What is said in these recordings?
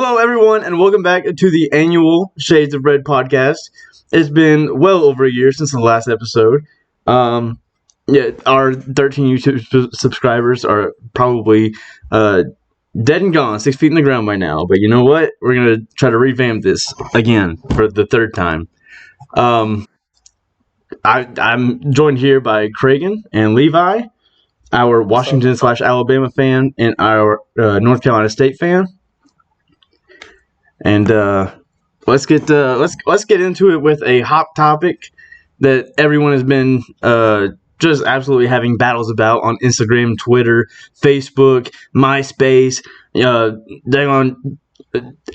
Hello, everyone, and welcome back to the annual Shades of Red podcast. It's been well over a year since the last episode. Our 13 YouTube subscribers are probably dead and gone, 6 feet in the ground by now. But you know what? We're going to try to revamp this again for the third time. I'm joined here by Kraigen and Levi, our Washington/Alabama fan and our North Carolina State fan. And let's get into it with a hot topic that everyone has been just absolutely having battles about on Instagram, Twitter, Facebook, MySpace,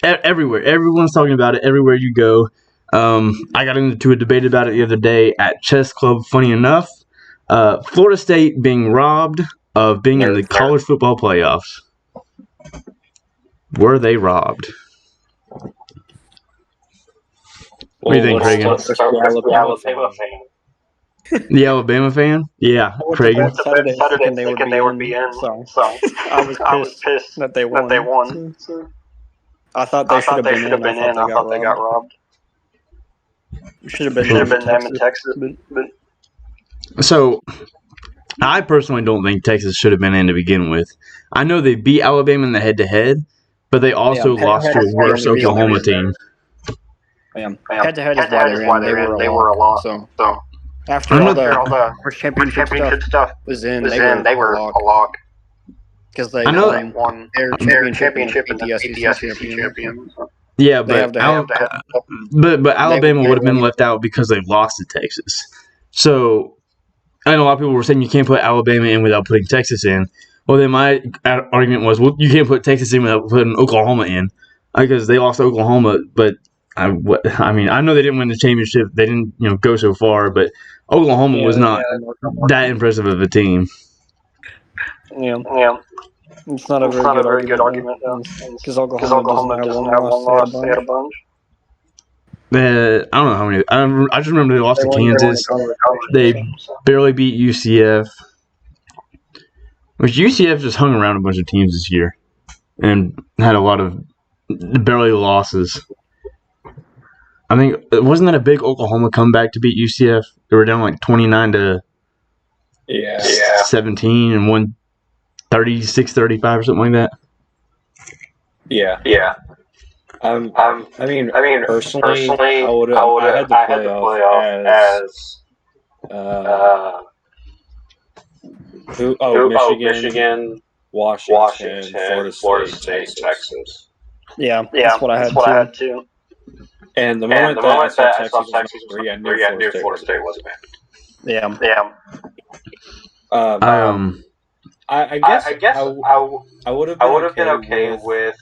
everywhere. Everyone's talking about it everywhere you go. I got into a debate about it the other day at Chess Club. Funny enough, Florida State being robbed of being in the college football playoffs. Were they robbed? What do you think, Kraigen? The Alabama fan? Yeah, Kraigen. Saturday thinking they would be in, so I was pissed that they won. So. I thought they should have been in. I thought they got robbed. Should have been them in Texas. So, I personally don't think Texas should have been in to begin with. I know they beat Alabama in the head-to-head, but they also lost to a worse Oklahoma team. Head-to-head is why they were a loss. So after all the championship stuff was in, they were a lock. Because they won their championship and the SEC champion. Yeah, but Alabama would have been left out because they lost to Texas. So I know a lot of people were saying you can't put Alabama in without putting Texas in. Well, then my argument was, well, you can't put Texas in without putting Oklahoma in because they lost to Oklahoma. But I mean, I know they didn't win the championship. They didn't, go so far. But Oklahoma was not that impressive of a team. Yeah. It's not a very good argument because Oklahoma doesn't have one loss. They had a bunch. I don't know how many. I just remember they lost to Kansas. They barely beat UCF. Which UCF just hung around a bunch of teams this year and had a lot of barely losses. I think wasn't that a big Oklahoma comeback to beat UCF? They were down like 29-17 and won 36-35 or something like that. Yeah. I mean, personally, I had the playoff as Michigan, Washington, Florida State, Texas. Yeah, that's what I had too. And the moment that I saw Texas was 3, I knew Florida State wasn't in. Yeah. I guess I would have been okay with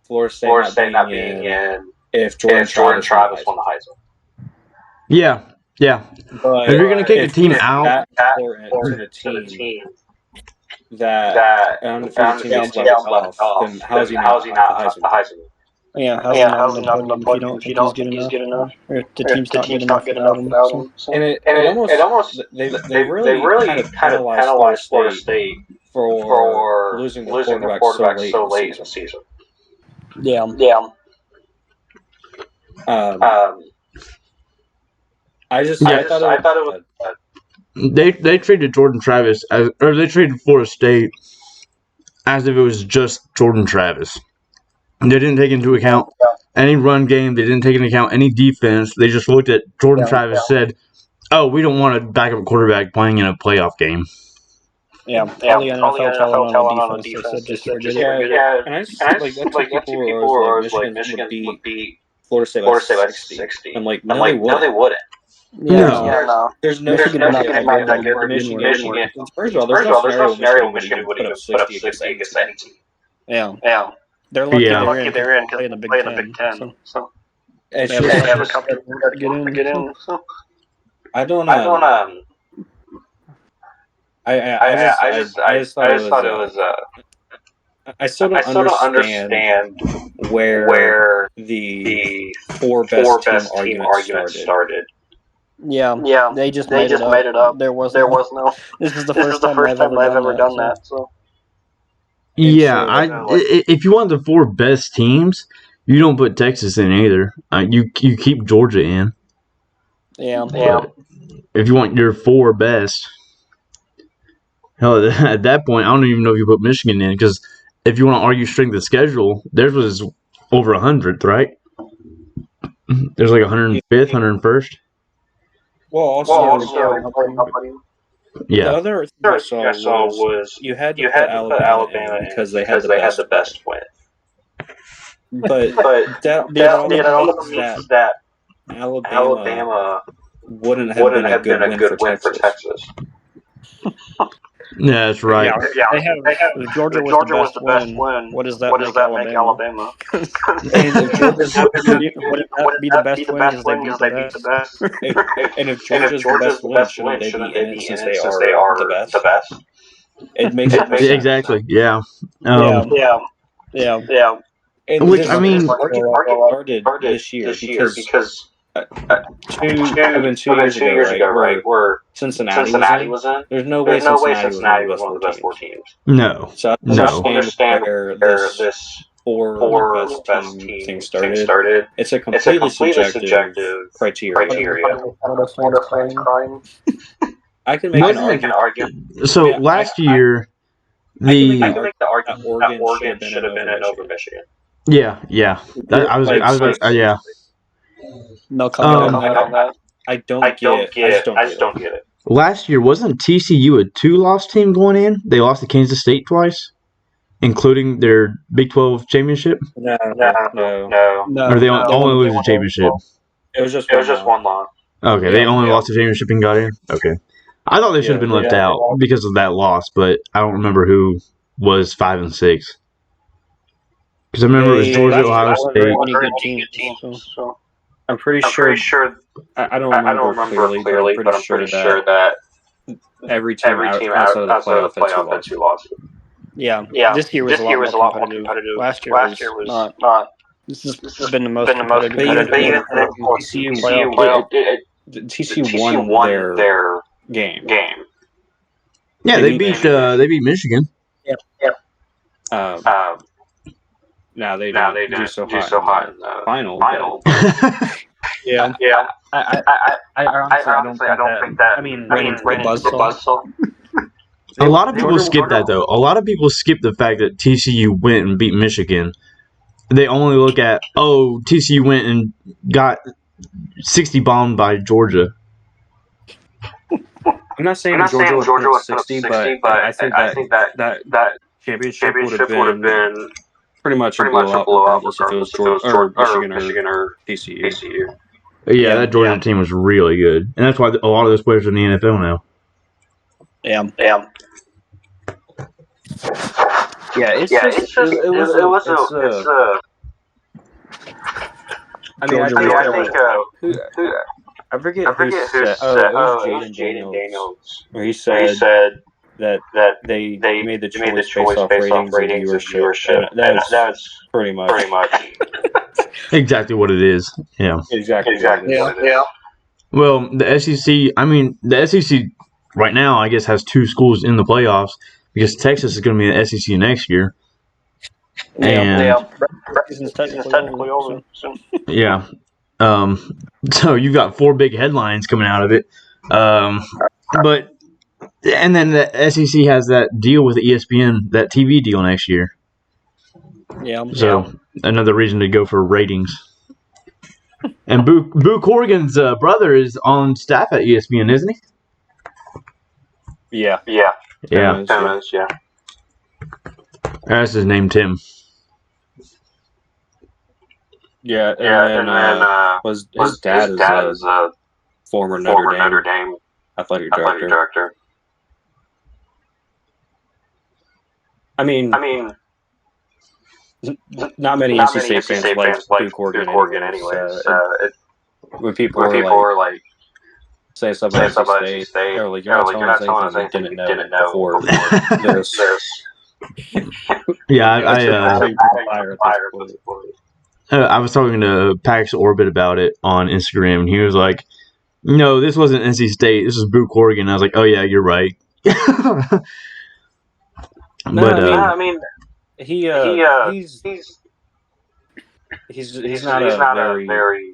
Florida State not being in if Jordan Travis won the Heisman. Yeah. But if you're going to kick a team out, to the team that undefeated team is left off, then how's he not the Heisman? Yeah, how's he not on the podium if you don't think he's good enough? Or the team's not good enough without him. And it almost they really kind of penalized Florida State for losing their quarterback so late in the season. Yeah. I thought it was. They traded Jordan Travis, or they traded Florida State as if it was just Jordan Travis. They didn't take into account any run game. They didn't take into account any defense. They just looked at Jordan Travis and said, "Oh, we don't want a backup quarterback playing in a playoff game." Yeah. All the NFL talent on the defense. Just and I just like that's what people are like Michigan would beat Florida State like 60. I'm like, no, they wouldn't. No. There's no that good Michigan. First of all, there's no scenario Michigan would even put up 60 against any team. Yeah. They're lucky they're in because they play in the Big Ten. So it's just they have a couple to get in. So I just thought it was. I still don't understand where the four best team argument started. Yeah. They just made it up. There was no. This is the first time I've ever done that. So. Yeah, if you want the 4 best teams, you don't put Texas in either. You keep Georgia in. Yeah. But if you want your 4 best, hell, at that point, I don't even know if you put Michigan in, because if you want to argue strength of schedule, theirs was over 100th, right? There's like 105th, 101st. Well, also yeah. The other thing I saw was you had to put Alabama in because they had the best win. But that Alabama wouldn't have been a good win for Texas. Yeah, that's right. Yeah. They have, if Georgia was the best win, what does that make Alabama? And if Georgia's wouldn't that be the best win because they beat the best? And if Georgia's the best win, shouldn't they be in it since they are the best? It makes sense. Exactly. Yeah. Yeah. And which I mean, started this year because 2 years ago, right? Where Cincinnati was in. There's no way Cincinnati was one of the best 4 teams. No. So I understand where this 4 best team thing started. It's a completely subjective criteria. I can make an argument. So last year, the Oregon should have been in over Michigan. Yeah. I was yeah. No comment on that. I just don't get it. Last year, wasn't TCU a 2-loss team going in? They lost to Kansas State twice, including their Big 12 championship? No. Or they only lose the championship? It was just one loss. Okay, they only lost the championship and got in? Okay. I thought they should have been left out because of that loss, but I don't remember who was 5 and 6. Because I remember it was Georgia, Ohio State. So. I'm pretty sure. I don't remember clearly, but I'm pretty sure that every team outside of the playoff had 2 losses. Yeah. This year was a lot more competitive. Last year was not. This has been the most competitive. TCU won their game. Yeah, they beat Michigan. Yep. Now they do so hot in the final. Yeah. I honestly don't think that. I mean, Buzzsaw. A lot of people skip that, though. A lot of people skip the fact that TCU went and beat Michigan. They only look at, TCU went and got 60 bombed by Georgia. I'm not saying Georgia was 60, but I think that championship would have been pretty much a blowout regardless if it was Georgia or Michigan or TCU. Yeah, that Georgia team was really good, and that's why a lot of those players are in the NFL now. Yeah. I forget who said. It was Jaden Daniels. Where he said that they made the choice based off ratings and viewership. And that's pretty much exactly what it is. Yeah. Exactly. Yeah. Well, the SEC right now, I guess, has 2 schools in the playoffs because Texas is going to be in the SEC next year. Season's technically over. Yeah. So you've got 4 big headlines coming out of it. And then the SEC has that deal with the ESPN, that TV deal next year. Yeah. So another reason to go for ratings. And Boo Corrigan's brother is on staff at ESPN, isn't he? Yeah. That's his name, Tim. Yeah, and then his dad is a former Notre Dame athletic director. I mean, not many NC State fans like Boo Corrigan anyway. So when people are like say something about NC State, they're like, you're not telling us anything you didn't know before this. Yeah, I was talking to Pax Orbit about it on Instagram, and he was like, "No, this wasn't NC State. This is Boo Corrigan." I was like, "Oh yeah, you're right." he's not a very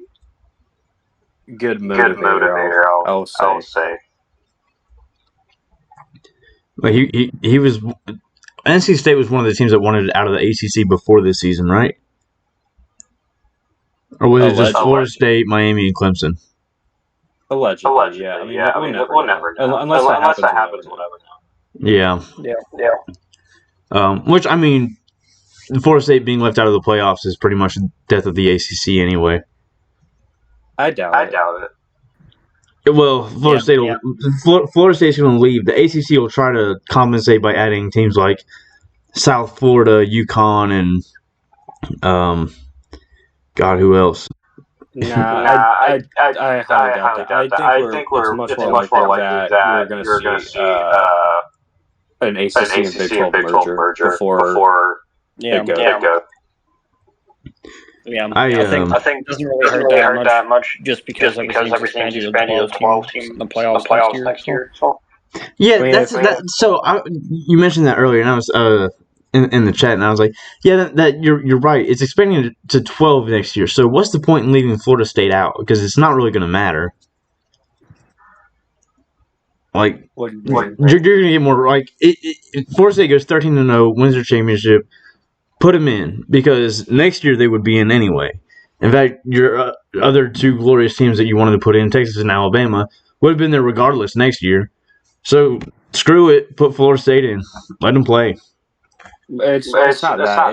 good motivator. I'll say. But he was. NC State was one of the teams that wanted out of the ACC before this season, right? Or was it just Florida State, Miami, and Clemson? Allegedly, yeah. I mean, we'll never know. Unless that happens, we'll never know. Yeah. Which, I mean, Florida State being left out of the playoffs is pretty much the death of the ACC anyway. I doubt it. Well, Florida State's going to leave. The ACC will try to compensate by adding teams like South Florida, UConn, and God, who else? I highly doubt that. I think it's much more likely that you're going to see an ACC and Big 12 merger before it goes. Yeah, I think it doesn't really hurt that much just because everything's expanded to 12 teams in the playoffs next year. So. Yeah, so you mentioned that earlier, and I was in the chat, and I was like, yeah, that you're right. It's expanding to 12 next year. So what's the point in leaving Florida State out? Because it's not really going to matter. Like, you're going to get more. Like, Florida State goes 13-0, wins their championship. Put them in, because next year they would be in anyway. In fact, your other two glorious teams that you wanted to put in, Texas and Alabama, would have been there regardless next year. So screw it, put Florida State in, let them play. It's not that. I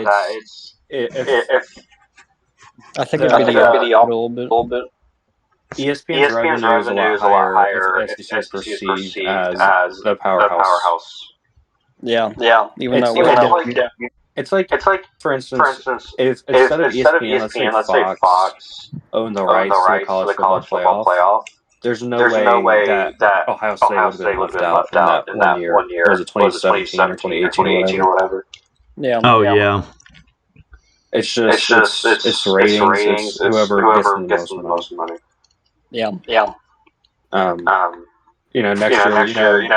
think it'd be the a little bit. ESPN's revenue is a lot higher if SEC is perceived as the powerhouse. Yeah. Even though it's like, for instance, if instead of ESPN, let's say Fox owned the rights to the college football playoff, there's no way that Ohio State would have been left out in that 1 year. Was it 2017 or 2018 or whatever? Yeah. Oh, yeah. It's ratings. It's whoever gets the most money. Yeah. Next year,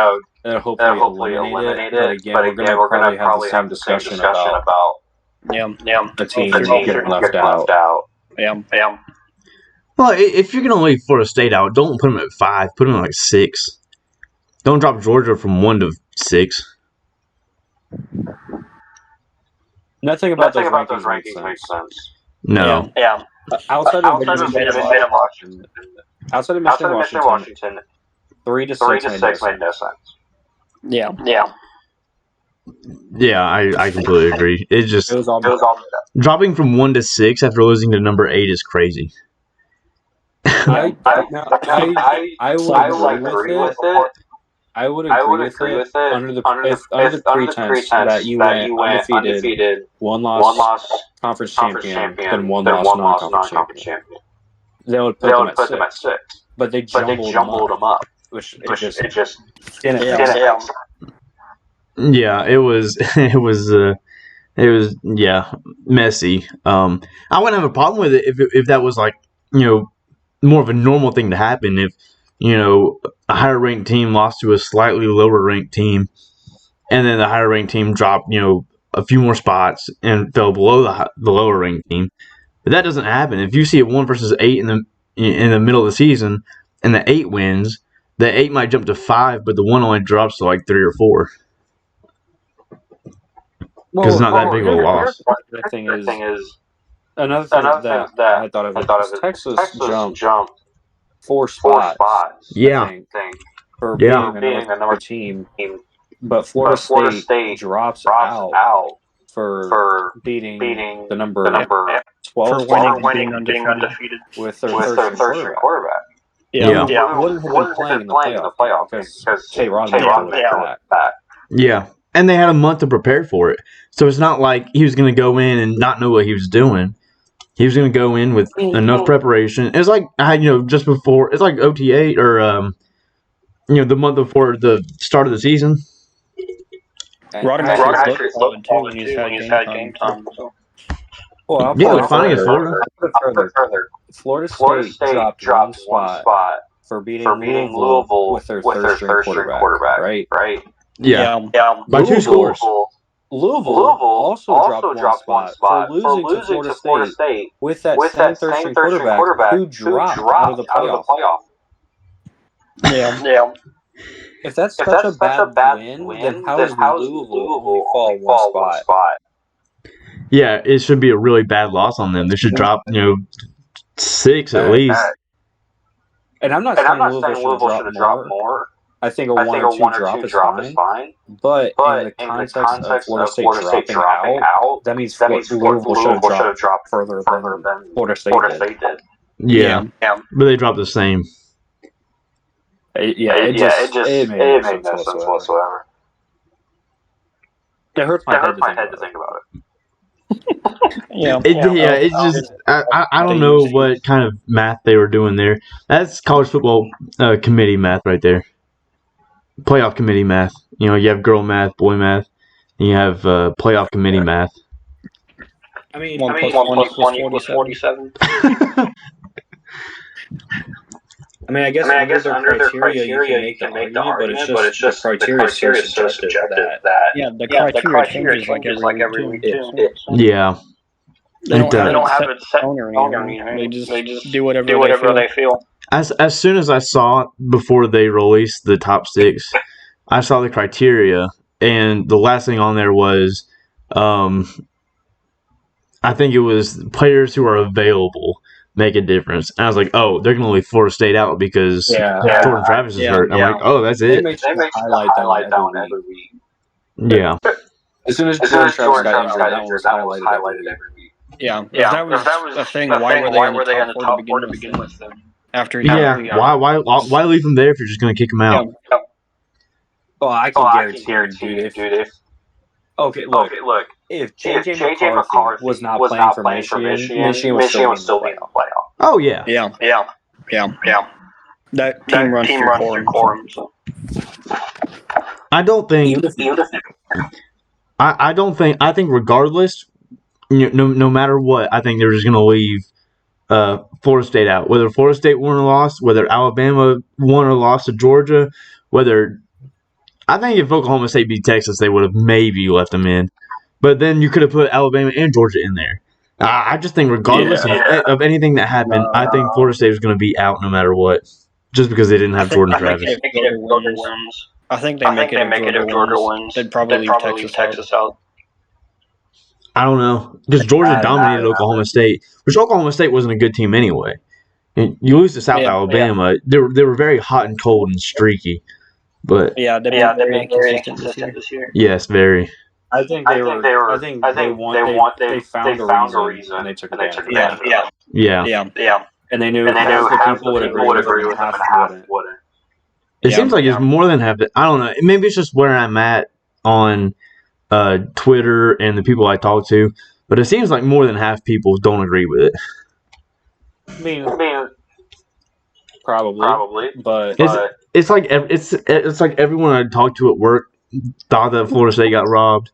hopefully eliminate it. But again, we're going to probably have the same discussion about the team getting left out. Yeah. Well, if you're going to leave Florida State out, don't put them at 5. Put them at 6. Don't drop Georgia from 1 to 6. Nothing about those rankings makes sense. No. Yeah. Outside of Michigan, Washington, 3 to 6 made no sense. Yeah. Yeah, I completely agree. It was all dropping from 1 to 6 after losing to number 8 is crazy. I would agree with it. I would agree with it under the pretense that you went undefeated, one loss conference champion, then one loss non-conference champion. They would put them at 6. But they jumbled them up, which it just didn't. Yeah, it was messy. I wouldn't have a problem with it if that was like, more of a normal thing to happen. If, a higher ranked team lost to a slightly lower ranked team, and then the higher ranked team dropped, a few more spots and fell below the lower ranked team. But that doesn't happen. If you see a 1 versus 8 in the middle of the season, and the 8 wins, the 8 might jump to 5, but the 1 only drops to like 3 or 4. Because it's not that big of a loss. Another thing that I thought of was Texas jumped 4 spots. Yeah. I think, for being a number team. But Florida State drops out for beating the number 12 for winning undefeated with their third string quarterback. Yeah. Wouldn't have been playing in the playoff because Tate Rodman was back. Yeah. And they had a month to prepare for it. So it's not like he was going to go in and not know what he was doing. He was going to go in with enough preparation. It's like, just before, it's like OTA or, the month before the start of the season. Rodman actually looked too when he's had game time. Well, they're finding his Florida. Florida State dropped one spot for beating Louisville with their third string quarterback, right? Yeah. By 2 scores. Louisville also dropped one spot for losing to Florida State with that same third-string quarterback who dropped out of the playoff. Yeah. If that's such a bad win, then how is Louisville only fall one spot? Yeah, it should be a really bad loss on them. They should drop, 6 at least. And I'm not saying Louisville should have dropped more. I think a 1 or 2 drop is fine. But in the context of Florida State dropping out, that means Louisville should have dropped further than Florida State did. Yeah. But they dropped the same. It made no sense whatsoever. It hurts my head to think about it. It's just I don't know what kind of math they were doing there. That's college football committee math right there. Playoff committee math. You have girl math, boy math, and you have playoff committee math. I mean, 1 plus 1 equals 47. I guess under their criteria you can make the argument, but it's just the criteria is so subjective that the criteria changes like every week too. Yeah. They don't have it set owner. They just do whatever they feel. As soon as I saw before they released the top 6, I saw the criteria, and the last thing on there was, I think it was players who are available make a difference. And I was like, oh, they're going to leave Florida State out because Jordan Travis is hurt. I'm like, oh, that's it. They make highlight that one every week. Yeah. As soon as Jordan Travis got injured, that was highlighted every week. Yeah, that was a thing. Why were they on the top 4 to begin with? After why leave him there if you're just going to kick him out? Yeah. Oh, I can guarantee you, dude. Okay, look. If J.J. McCarthy was not playing for Michigan, Michigan would still be in the playoff. Oh yeah. That team runs through quorum. So. I don't think. I think regardless, no matter what, I think they're just going to leave Florida State out. Whether Florida State won or lost, whether Alabama won or lost to Georgia, I think if Oklahoma State beat Texas, they would have maybe left them in. But then you could have put Alabama and Georgia in there. I just think regardless of anything that happened, I think Florida State was going to be out no matter what, just because they didn't have Jordan Travis. I think they make it if Georgia wins. They'd probably leave Texas out. I don't know, because Georgia dominated Oklahoma State, which Oklahoma State wasn't a good team anyway. And you lose to South Alabama. They were very hot and cold and streaky. But they've been very inconsistent this year. Yes, very. I think they found a reason and they took advantage of it. Yeah. And they knew half the people would agree with them and half wouldn't. It seems like it's more than half. I don't know. Maybe it's just where I'm at on Twitter and the people I talk to, but it seems like more than half people don't agree with it. I mean, probably, but it's like everyone I talked to at work thought that Florida State got robbed.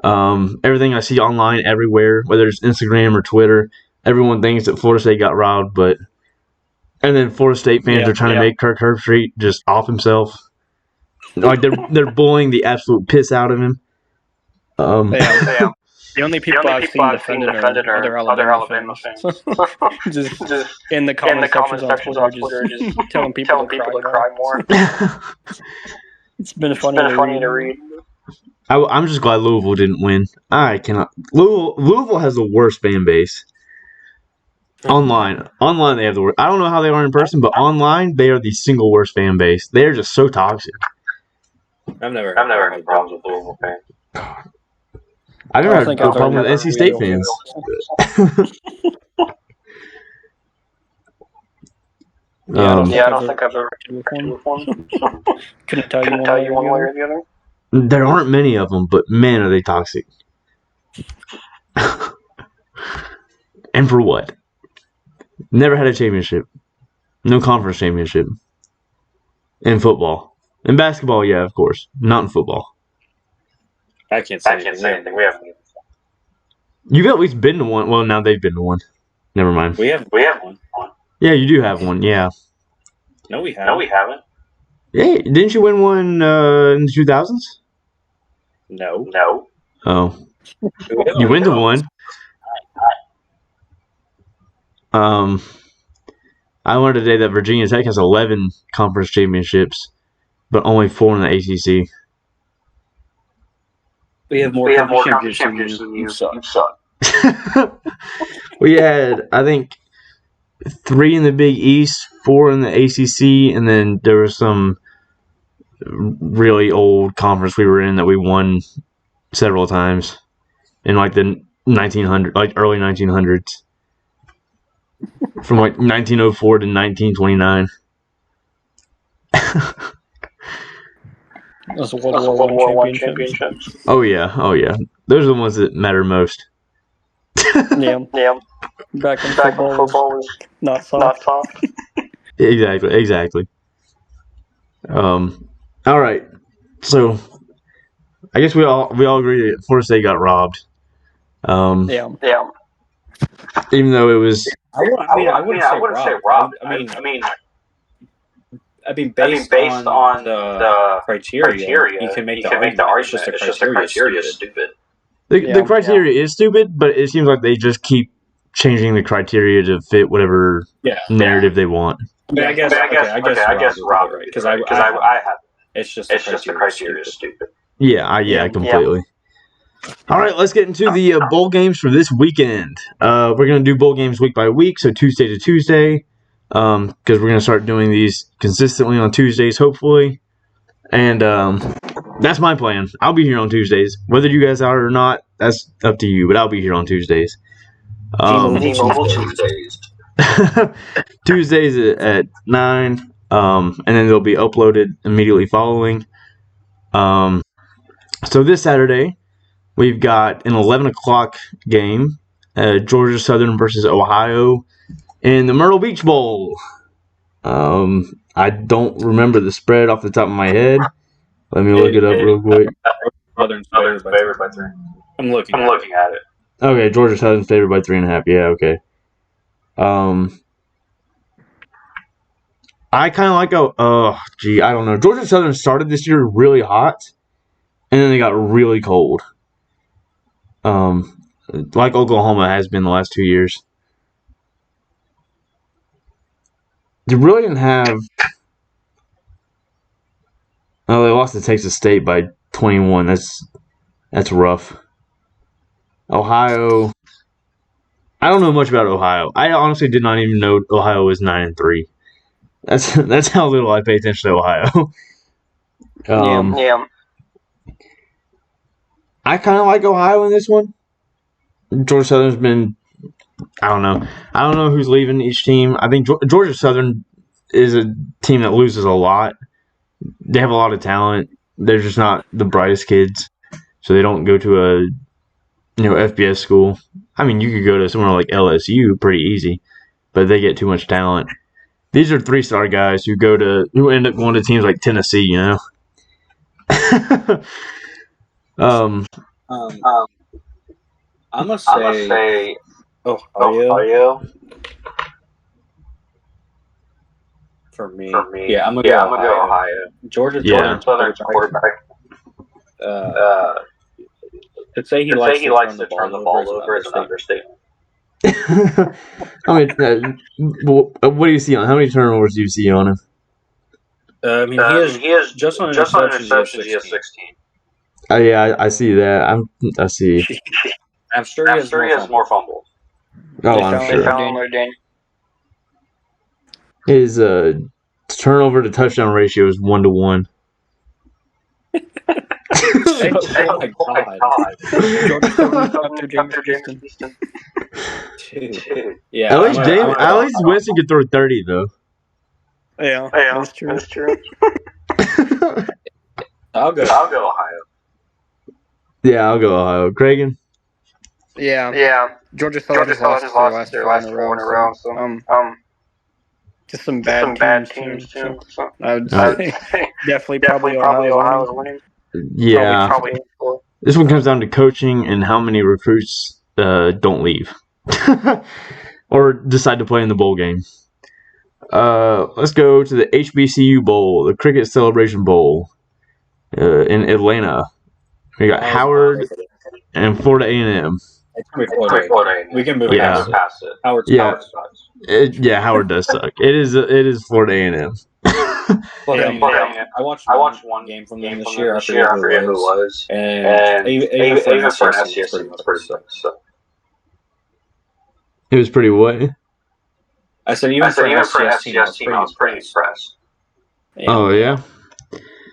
Everything I see online everywhere, whether it's Instagram or Twitter, everyone thinks that Florida State got robbed, and then Florida State fans are trying to make Kirk Herbstreit just off himself. Like they're bullying the absolute piss out of him. The only people I've seen defended are other Alabama fans. just in the comment sections on Twitter, just telling people to cry more. It's been funny to read. I'm just glad Louisville didn't win. I cannot. Louisville has the worst fan base. Online, they have the worst. I don't know how they are in person, but online, they are the single worst fan base. They are just so toxic. I've never had any problems with Louisville fans. I've never had a problem with NC State fans. I don't think I've ever with one. Couldn't tell you one way or the other. There aren't many of them, but man, are they toxic. And for what? Never had a championship. No conference championship. In football. In basketball, yeah, of course. Not in football. I can't say anything. We haven't. You've at least been to one. Well, now they've been to one. Never mind. We have one. Yeah, you do have one, yeah. No, we haven't. Yeah, didn't you win one in the 2000s? No. Oh, you went to one. I learned today that Virginia Tech has 11 conference championships, but only 4 in the ACC. We have more conference championships than you. You suck. We had, I think, 3 in the Big East, 4 in the ACC, and then there was some really old conference we were in that we won several times in like the 1900, like early 1900s, from like 1904 to 1929. Those World War I championships. Oh yeah. Those are the ones that matter most. Yeah. Back when football was not soft. Exactly. All right. So, I guess we all agree that Florida State got robbed. Yeah. Even though it was. I wouldn't say robbed. I mean, based on the criteria, you can make the argument. It's just the criteria is stupid. The criteria is stupid, but it seems like they just keep changing the criteria to fit whatever narrative they want. I guess Rob, right? Because I have. It's just the criteria is stupid. Yeah, completely. All right, let's get into the bowl games for this weekend. We're going to do bowl games week by week, so Tuesday to Tuesday, because we're going to start doing these consistently on Tuesdays, hopefully. And that's my plan. I'll be here on Tuesdays. Whether you guys are or not, that's up to you, but I'll be here on Tuesdays. Tuesdays. Tuesdays at 9, and then they'll be uploaded immediately following. So this Saturday, we've got an 11 o'clock game, Georgia Southern versus Ohio in the Myrtle Beach Bowl. I don't remember the spread off the top of my head. Let me look it up real quick. Southern's favored by 3. I'm looking at it. Okay, Georgia Southern's favored by 3.5. Yeah, okay. I kind of like I don't know. Georgia Southern started this year really hot, and then they got really cold. Like Oklahoma has been the last 2 years. They really didn't have. Oh, they lost to Texas State by 21. That's rough. Ohio. I don't know much about Ohio. I honestly did not even know Ohio was 9-3. That's how little I pay attention to Ohio. I kind of like Ohio in this one. Georgia Southern's been. I don't know who's leaving each team. I think Georgia Southern is a team that loses a lot. They have a lot of talent. They're just not the brightest kids, so they don't go to a FBS school. I mean, you could go to somewhere like LSU pretty easy, but they get too much talent. These are 3-star guys who end up going to teams like Tennessee. I'm gonna say Ohio. For me, yeah, I'm gonna go Ohio. Georgia Southern's quarterback. To say he likes to turn the ball over is an understatement. I mean, what do you see on? How many turnovers do you see on him? He has just on interceptions. He has 16. Yeah, I see that. I see. I'm sure he has more fumbles. Oh, I'm sure. His turnover to touchdown ratio is 1-1. Oh my god! Yeah, at least Winston could throw 30 though. Yeah, that's true. I'll go Ohio. Yeah, I'll go Ohio. Kraigen? Yeah. Georgia Southern has lost their last 4 in a row. So, just some bad teams too. So I would say definitely probably Ohio's winning. Yeah. Probably. This one comes down to coaching and how many recruits don't leave or decide to play in the bowl game. Let's go to the HBCU Bowl, the Cricket Celebration Bowl in Atlanta. We got Howard. and Florida A&M. It's going to be Florida A&M. We can move past it. Howard sucks. Howard does suck. It is Florida A&M. I watched one game from them this year. I forget who it was. And even for an SCS team, it's pretty good. So. It was pretty what? I said even for an SCS team, I was pretty impressed. Oh, yeah?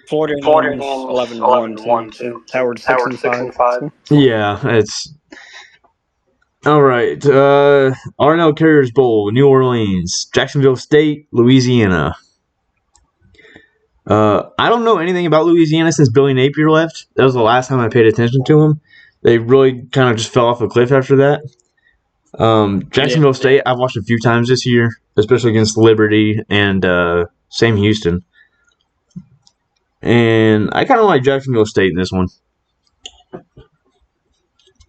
Florida A&M 11-1. Howard 6-5. Yeah, it's... All right. Arnell Carriers Bowl, New Orleans, Jacksonville State, Louisiana. I don't know anything about Louisiana since Billy Napier left. That was the last time I paid attention to him. They really kind of just fell off a cliff after that. Jacksonville State, I've watched a few times this year, especially against Liberty and Sam Houston. And I kind of like Jacksonville State in this one.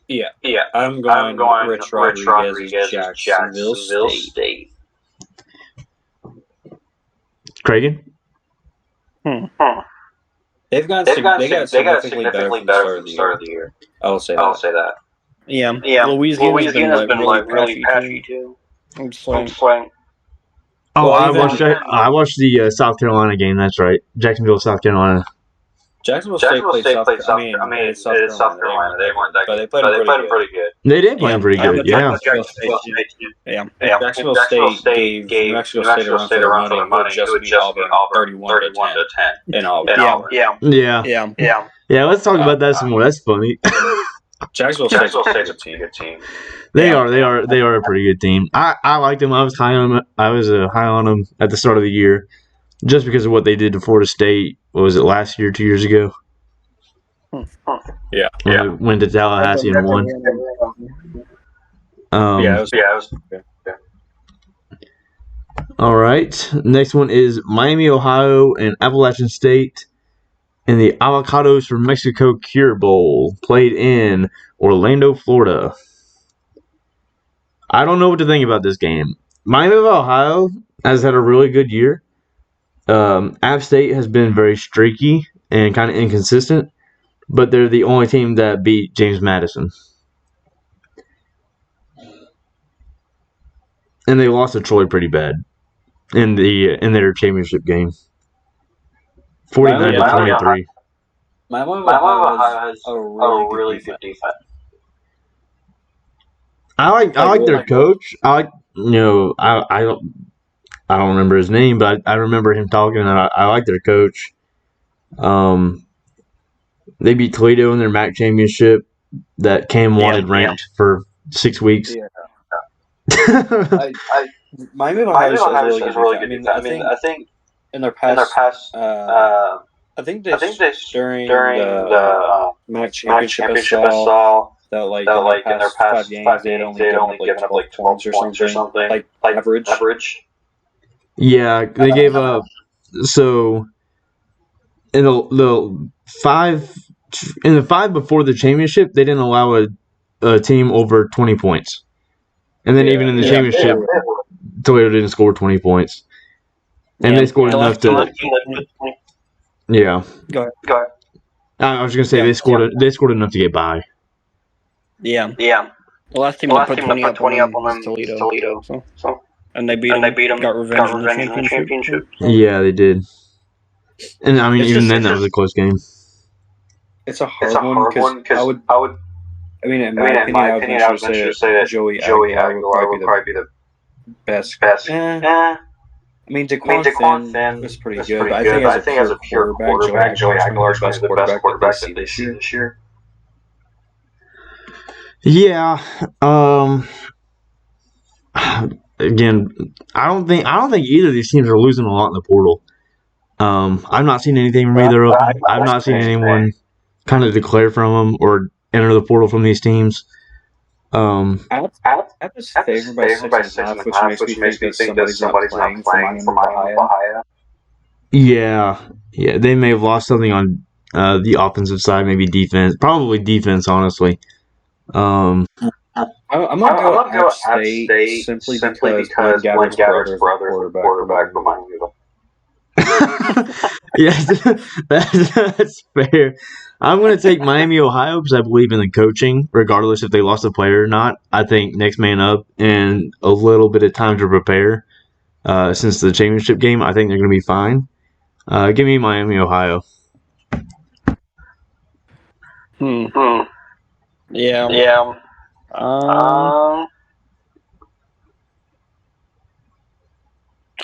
Yeah. I'm going Rich Rodriguez, Jacksonville State. Kraigen? They got significantly better from the start of the year. I will say that. Yeah. Louisiana's been really patchy too. I'm just like, I watched the South Carolina game. That's right, Jacksonville, South Carolina. Jacksonville State played South Carolina. It's South Carolina. They weren't that good, but they played pretty good. They did play pretty good. Yeah. Jacksonville State gave New Mexico State a run for their money. It would just be Auburn 31-10 in Auburn. Yeah. Let's talk about that some more. That's funny. Jacksonville State's a good team. They are a pretty good team. I liked them. I was high on them at the start of the year, just because of what they did to Florida State. What was it, last year, 2 years ago? Yeah. When they went to Tallahassee and won. It was. All right. Next one is Miami, Ohio, and Appalachian State in the Avocados from Mexico Cure Bowl, played in Orlando, Florida. I don't know what to think about this game. Miami of Ohio has had a really good year. App State has been very streaky and kind of inconsistent, but they're the only team that beat James Madison. And they lost to Troy pretty bad in their championship game. 49-23. Miami of Ohio has a really good defense. I like their coach. I don't remember his name, but I remember him talking, and I like their coach. They beat Toledo in their MAC championship that Cam wanted ranked for 6 weeks. Yeah. Miami of Ohio has really good defense. I think in their past, I think during the MAC championship I saw that in their past 5 games they'd only given up like 12 points or something, like average. Yeah, they gave up. So in the 5 before the championship, they didn't allow a team over 20 points, and then even in the championship, Toledo didn't score 20 points, and they scored enough to. Yeah. Go ahead. I was gonna say they scored enough to get by. Yeah. The last team that put 20 up on them was Toledo. So. And they beat them. Got revenge in the championship. Yeah, they did. And I mean, even then, that was a close game. It's a hard one because I would. I mean, in my opinion, I would venture to say that Joey Aguilar would probably be the best. I mean, DeQuan Finn was pretty good. But I think as a pure quarterback, Joey Aguilar is the best quarterback that they see this year. Yeah. Again, I don't think either of these teams are losing a lot in the portal. I've not seen anything from either of them. I've not seen anyone kind of declare from them or enter the portal from these teams. App is favored by 6.5, which makes me think that somebody's not playing for Ohio. Yeah, they may have lost something on the offensive side, maybe defense. Probably defense, honestly. I'm gonna go App State simply because Glenn Gabbard's brother is the quarterback for Miami. Yes, that's fair. I'm going to take Miami, Ohio, because I believe in the coaching, regardless if they lost a player or not. I think next man up and a little bit of time to prepare since the championship game. I think they're going to be fine. Give me Miami, Ohio. Yeah.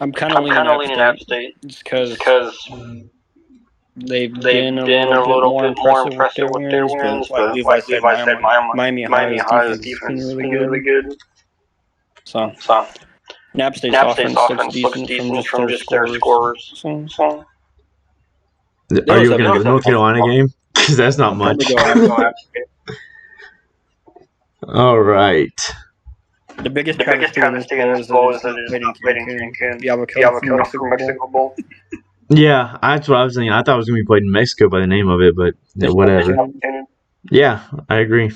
I'm kind of leaning App State just because they've been a little bit more impressive with their wins. But like Levi said, Miami Ohio's defense has been really good. So App State's offense looks decent from just their scores. So. Are you going to go to the North Carolina game? Because that's not much. All right. The biggest travesty in this bowl is that it's not played in Cancun. Diablo from Mexico Bowl. Yeah, that's what I was thinking. I thought it was going to be played in Mexico by the name of it, but whatever. Yeah, I agree.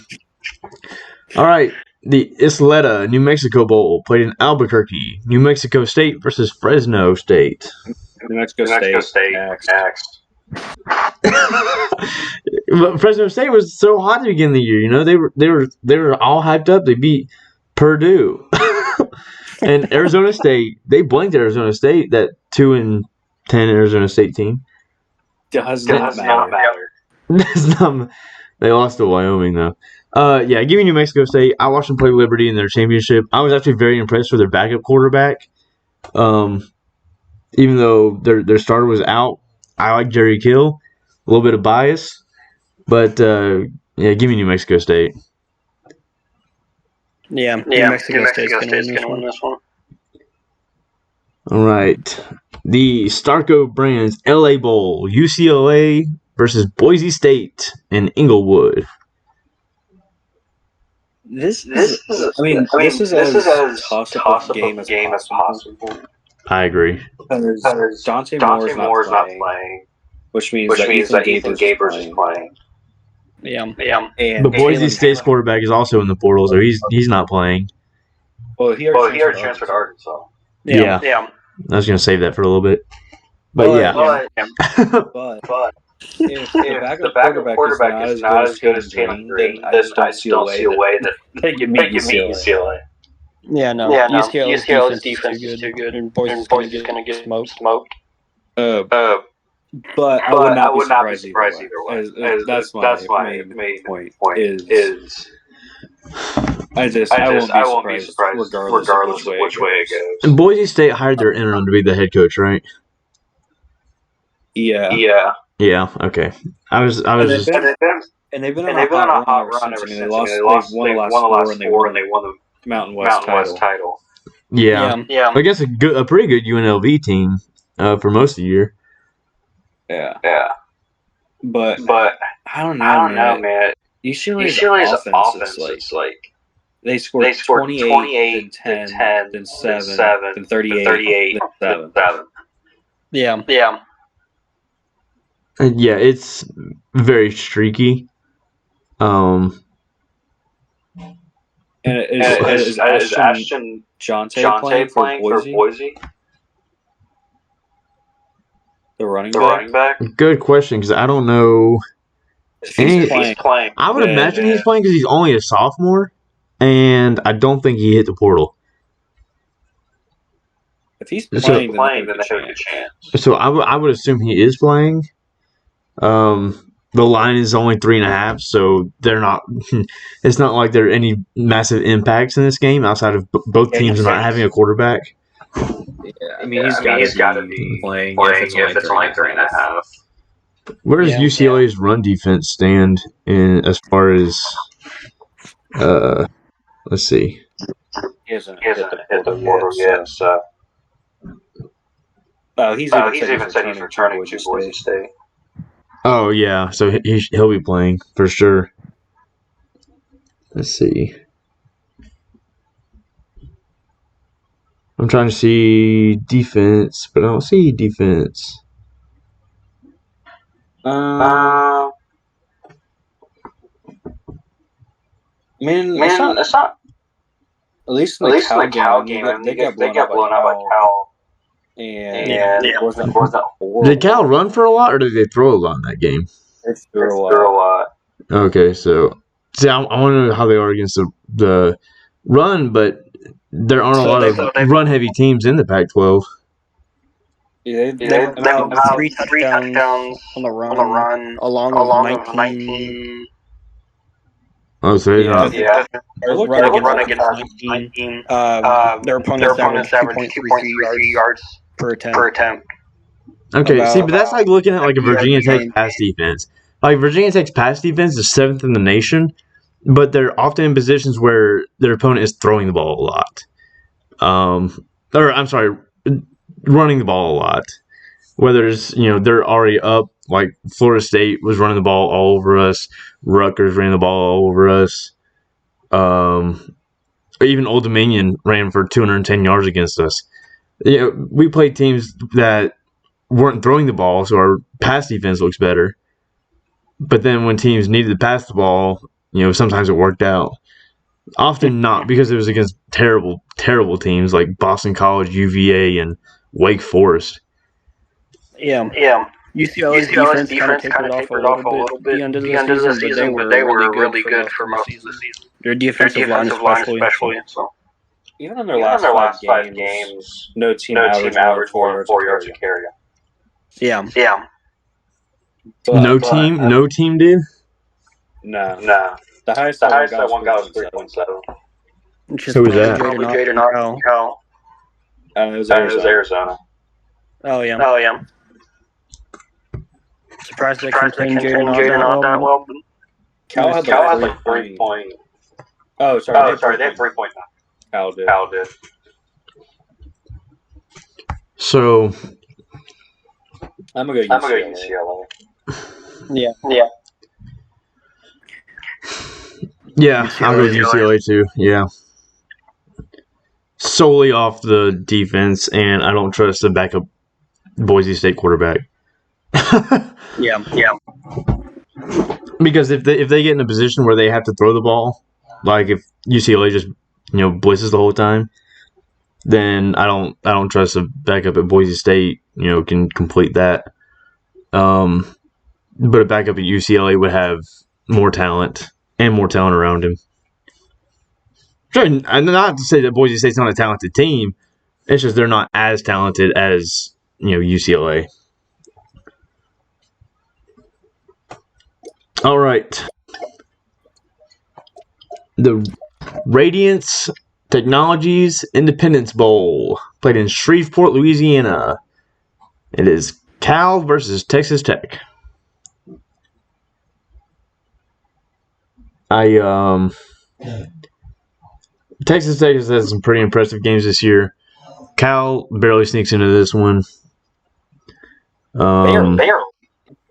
All right. The Isleta New Mexico Bowl played in Albuquerque. New Mexico State versus Fresno State. New Mexico State. Next. But Fresno State was so hot to begin the year. You know, they were all hyped up. They beat Purdue and Arizona State. They blanked Arizona State. That 2-10 Arizona State team does not matter. They lost to Wyoming though. Yeah, give me New Mexico State. I watched them play Liberty in their championship. I was actually very impressed with their backup quarterback. Even though their starter was out, I like Jerry Kill. A little bit of bias, but yeah, give me New Mexico State. Yeah, New Mexico State's going to win this one. All right. The Starco Brands LA Bowl, UCLA versus Boise State in Inglewood. This is as toss-up game as possible. I agree. Because Dante Moore's not playing, which means that Ethan Gabers is playing. Yeah. But Boise State's quarterback is also in the portal, so he's not playing. Well, he already transferred to Arkansas. Yeah. I was going to save that for a little bit. But yeah. But if the backup quarterback is not as good as Taylor Green, I just don't see a way that they can meet UCLA. Yeah, no. UCLA's defense is too good, and Boise's going to get smoked. But I would not be surprised either way. That's my main point. Is I won't be surprised regardless of which way it goes. And Boise State hired their interim to be the head coach, right? Yeah. Yeah. Okay. I was just. And they've been on a hot run ever since. They won the last four, and they won the Mountain West title. Yeah. I guess a pretty good UNLV team for most of the year. Yeah. But I don't know, man. UCLA's offense is like they scored 28, then 10, then 7, then 38, then 7. Yeah. Yeah, it's very streaky. And is Ashton Jonte playing for Boise? The running back? Good question, because I don't know. He's playing. I would imagine he's playing because he's only a sophomore, and I don't think he hit the portal. If he's playing, then they have a chance. So I would assume he is playing. The line is only 3.5, so they're not. It's not like there are any massive impacts in this game outside of both teams not having a quarterback. Yeah, I mean he's got to be playing if it's only 3.5. Where does UCLA's run defense stand as far as? Let's see. He hasn't hit the portal yet. So. He's even said he's returning to Boise State. Oh yeah, so he'll be playing for sure. Let's see. I'm trying to see defense, but I don't see defense. I mean, it's not. At least in the Cal game, they got blown out by Cal. And Did Cal run for a lot, or did they throw a lot in that game? It's through a lot. Okay, so see, I want to know how they are against the run, but there aren't a lot of run-heavy teams in the Pac-12. Yeah, they've allowed 3 touchdowns on the run, along with 19. Oh, so They're run against 19. Their opponents average 2.33 yards per attempt. Okay, see, but that's like looking at like a Virginia Tech pass defense. Like Virginia Tech's pass defense is 7th in the nation, but they're often in positions where their opponent is throwing the ball a lot. Running the ball a lot. Whether it's, they're already up, like Florida State was running the ball all over us, Rutgers ran the ball all over us. Even Old Dominion ran for 210 yards against us. We played teams that weren't throwing the ball, so our pass defense looks better. But then when teams needed to pass the ball, sometimes it worked out. Often not, because it was against terrible, terrible teams like Boston College, UVA, and Wake Forest. Yeah. UCLA's defense kind of tapered off a little bit at the end of the season, but they were really good for most of the season. Their defensive line especially. So. Even in their last 5 games, no team averaged more than 4 yards a carry. Yeah. No team did? No. The highest I one got was 3.7. So was that? Probably Jaden or Cal. It was Arizona. Oh, yeah. Surprised they contained Jaden not that well. Cal had like 3 point. Oh, sorry. They had 3.9. Cal did. So I'm gonna go UCLA. Yeah. Yeah, I'll go UCLA too. Yeah. Solely off the defense, and I don't trust the backup Boise State quarterback. Yeah. Because if they get in a position where they have to throw the ball, like if UCLA just blitzes the whole time, then I don't trust the backup at Boise State can complete that. But a backup at UCLA would have more talent and more talent around him. Sure, and not to say that Boise State's not a talented team. It's just they're not as talented as UCLA. All right. The Radiance Technologies Independence Bowl played in Shreveport, Louisiana. It is Cal versus Texas Tech. Texas Tech has had some pretty impressive games this year. Cal barely sneaks into this one. Barely.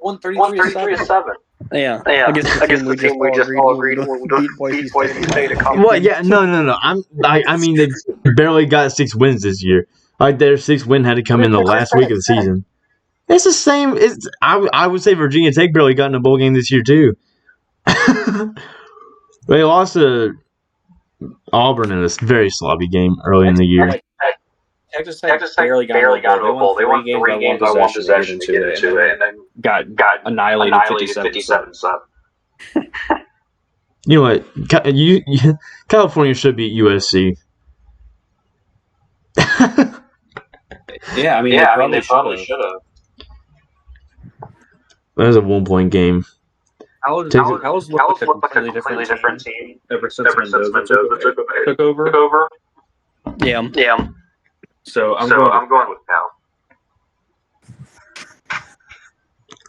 133-7. Yeah. Against the team we just all agreed would beat Boise State. Well, yeah, no. I mean, they barely got 6 wins this year. Like their 6th win had to come in the last week of the season. It's the same. I would say Virginia Tech barely got in a bowl game this year too. They lost to Auburn in this very sloppy game early in the year. Texas Tech barely got to a bowl. They won 3 games by 1 possession to get into it, and then got annihilated 57-7. You know what? California should beat USC. Yeah, I mean, they probably should have. That was a 1-point game. Cal looked like a completely different team ever since Mendoza took over. Yeah. So I'm going with Cal.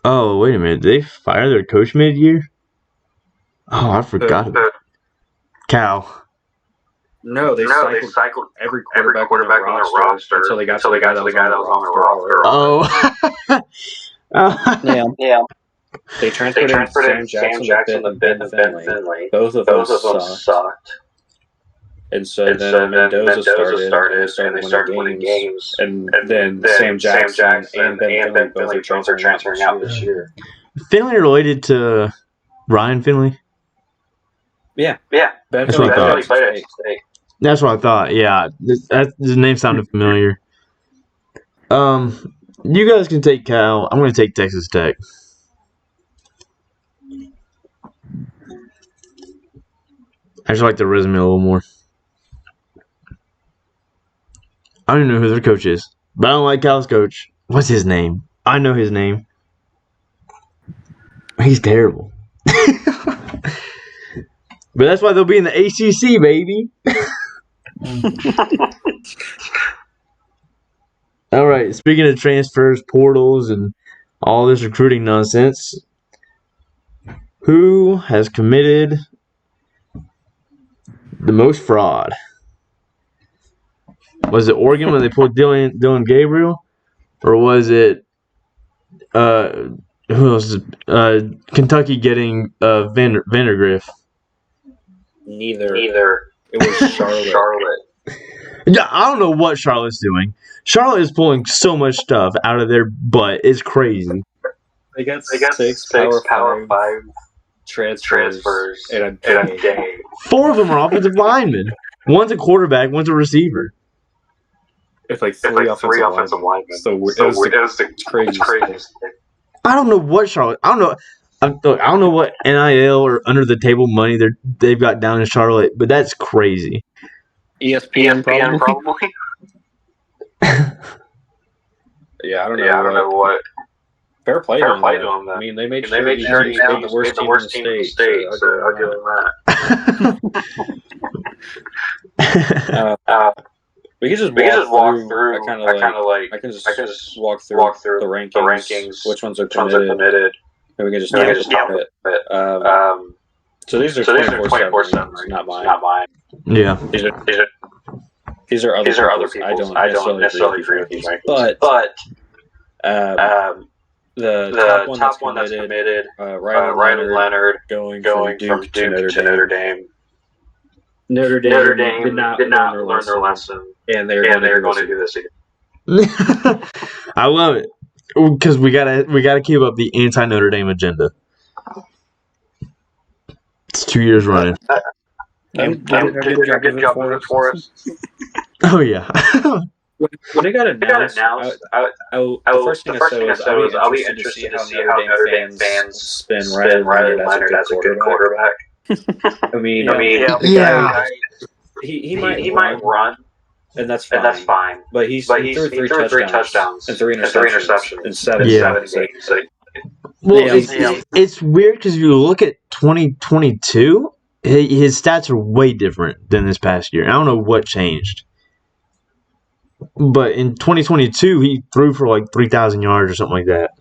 Oh, wait a minute. Did they fire their coach mid-year? Oh, I forgot. Cal. No, they cycled every quarterback on their roster until they got to the guy that was on the roster. Oh. Yeah. They transferred in Sam Jackson and Ben Finley. Both of them sucked. And so then Mendoza started and they started winning games. And then Sam Jackson and Ben Finley both are transferring out this year. Finley related to Ryan Finley? Yeah. Ben That's what I thought. That's what I thought. Yeah, his name sounded familiar. You guys can take Cal. I'm going to take Texas Tech. I just like their resume a little more. I don't even know who their coach is, but I don't like Cal's coach. What's his name? I know his name. He's terrible. But that's why they'll be in the ACC, baby. All right. Speaking of transfers, portals, and all this recruiting nonsense, who has committed the most fraud? Was it Oregon when they pulled Dylan Gabriel, or was it who else? Kentucky getting Vandergriff? Neither. It was Charlotte. Yeah, I don't know what Charlotte's doing. Charlotte is pulling so much stuff out of their butt. It's crazy. They got six Power 5 transfers in a day. 4 of them are offensive linemen. One's a quarterback. One's a receiver. It's like three offensive linemen. So it was the craziest thing. I don't know what Charlotte. I don't know. I don't know what NIL or under the table money they've got down in Charlotte, but that's crazy. ESPN probably. Yeah, I don't know what. Fair play to them. I mean, they made sure he's the worst team in the state, so I'll give them that. We can just walk through. I can just walk through the rankings. Which ones are committed? And we can just talk about it. So these are 24/7, not mine. Yeah. These are other people's. I don't necessarily agree with these rankings. But the top one that's committed, Ryan Leonard going from Duke to Notre Dame. Notre Dame did not learn their lesson, and they're going to do this again. I love it because we gotta keep up the anti-Notre Dame agenda. It's 2 years running. Did a good job of it for us. Oh yeah. When it got announced, the first thing I said was I'll be interested to see how Notre Dame fans spin Riley Leonard as a good quarterback. I mean, he might run, and that's fine. But he threw three touchdowns and three interceptions in seven games. Well, it's weird because if you look at 2022, his stats are way different than this past year. I don't know what changed. But in 2022, he threw for like 3,000 yards or something like that.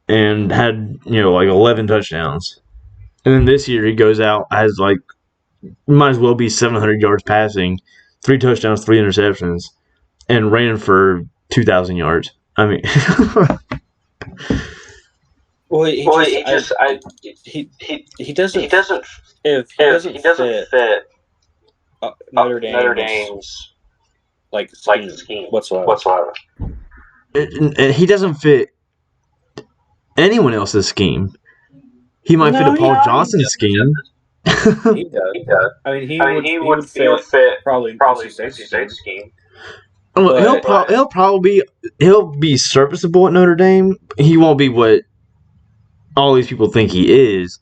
And had, like 11 touchdowns. And then this year, he goes out, has like, might as well be 700 yards passing, 3 touchdowns, 3 interceptions, and ran for 2,000 yards. I mean, he doesn't fit Notre Dame's like scheme whatsoever. He doesn't fit anyone else's scheme. He might fit a Paul Johnson scheme. He does. I mean, he would fit probably State's scheme. Well, he'll be serviceable at Notre Dame. He won't be what all these people think he is.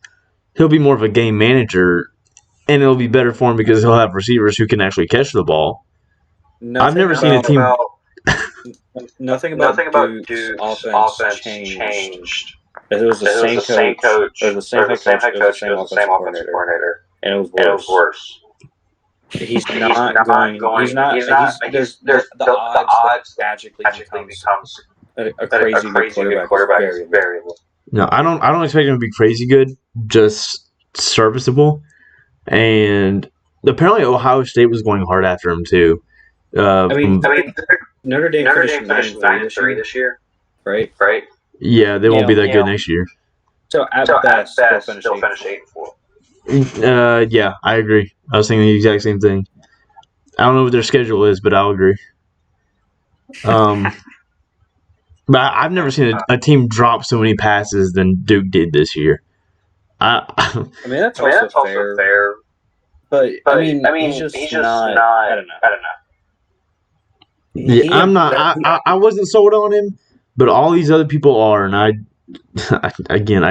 He'll be more of a game manager, and it'll be better for him because he'll have receivers who can actually catch the ball. I've never seen a team. Nothing about Duke's offense changed. It was the same coach. It was the same head coach. It was the same offensive coordinator, and it was worse. He's not going. The odds magically becomes a crazy good quarterback is very low. No, I don't expect him to be crazy good. Just serviceable, and apparently Ohio State was going hard after him too. Notre Dame finished 9-3 this year, right? Yeah, they won't be that good next year. So at best, they'll finish 8-4. Yeah, I agree. I was thinking the exact same thing. I don't know what their schedule is, but I'll agree. But I've never seen a team drop so many passes than Duke did this year. I mean, that's also fair. But I mean, he's just not. I don't know. Yeah, I'm not. I wasn't sold on him, but all these other people are, and I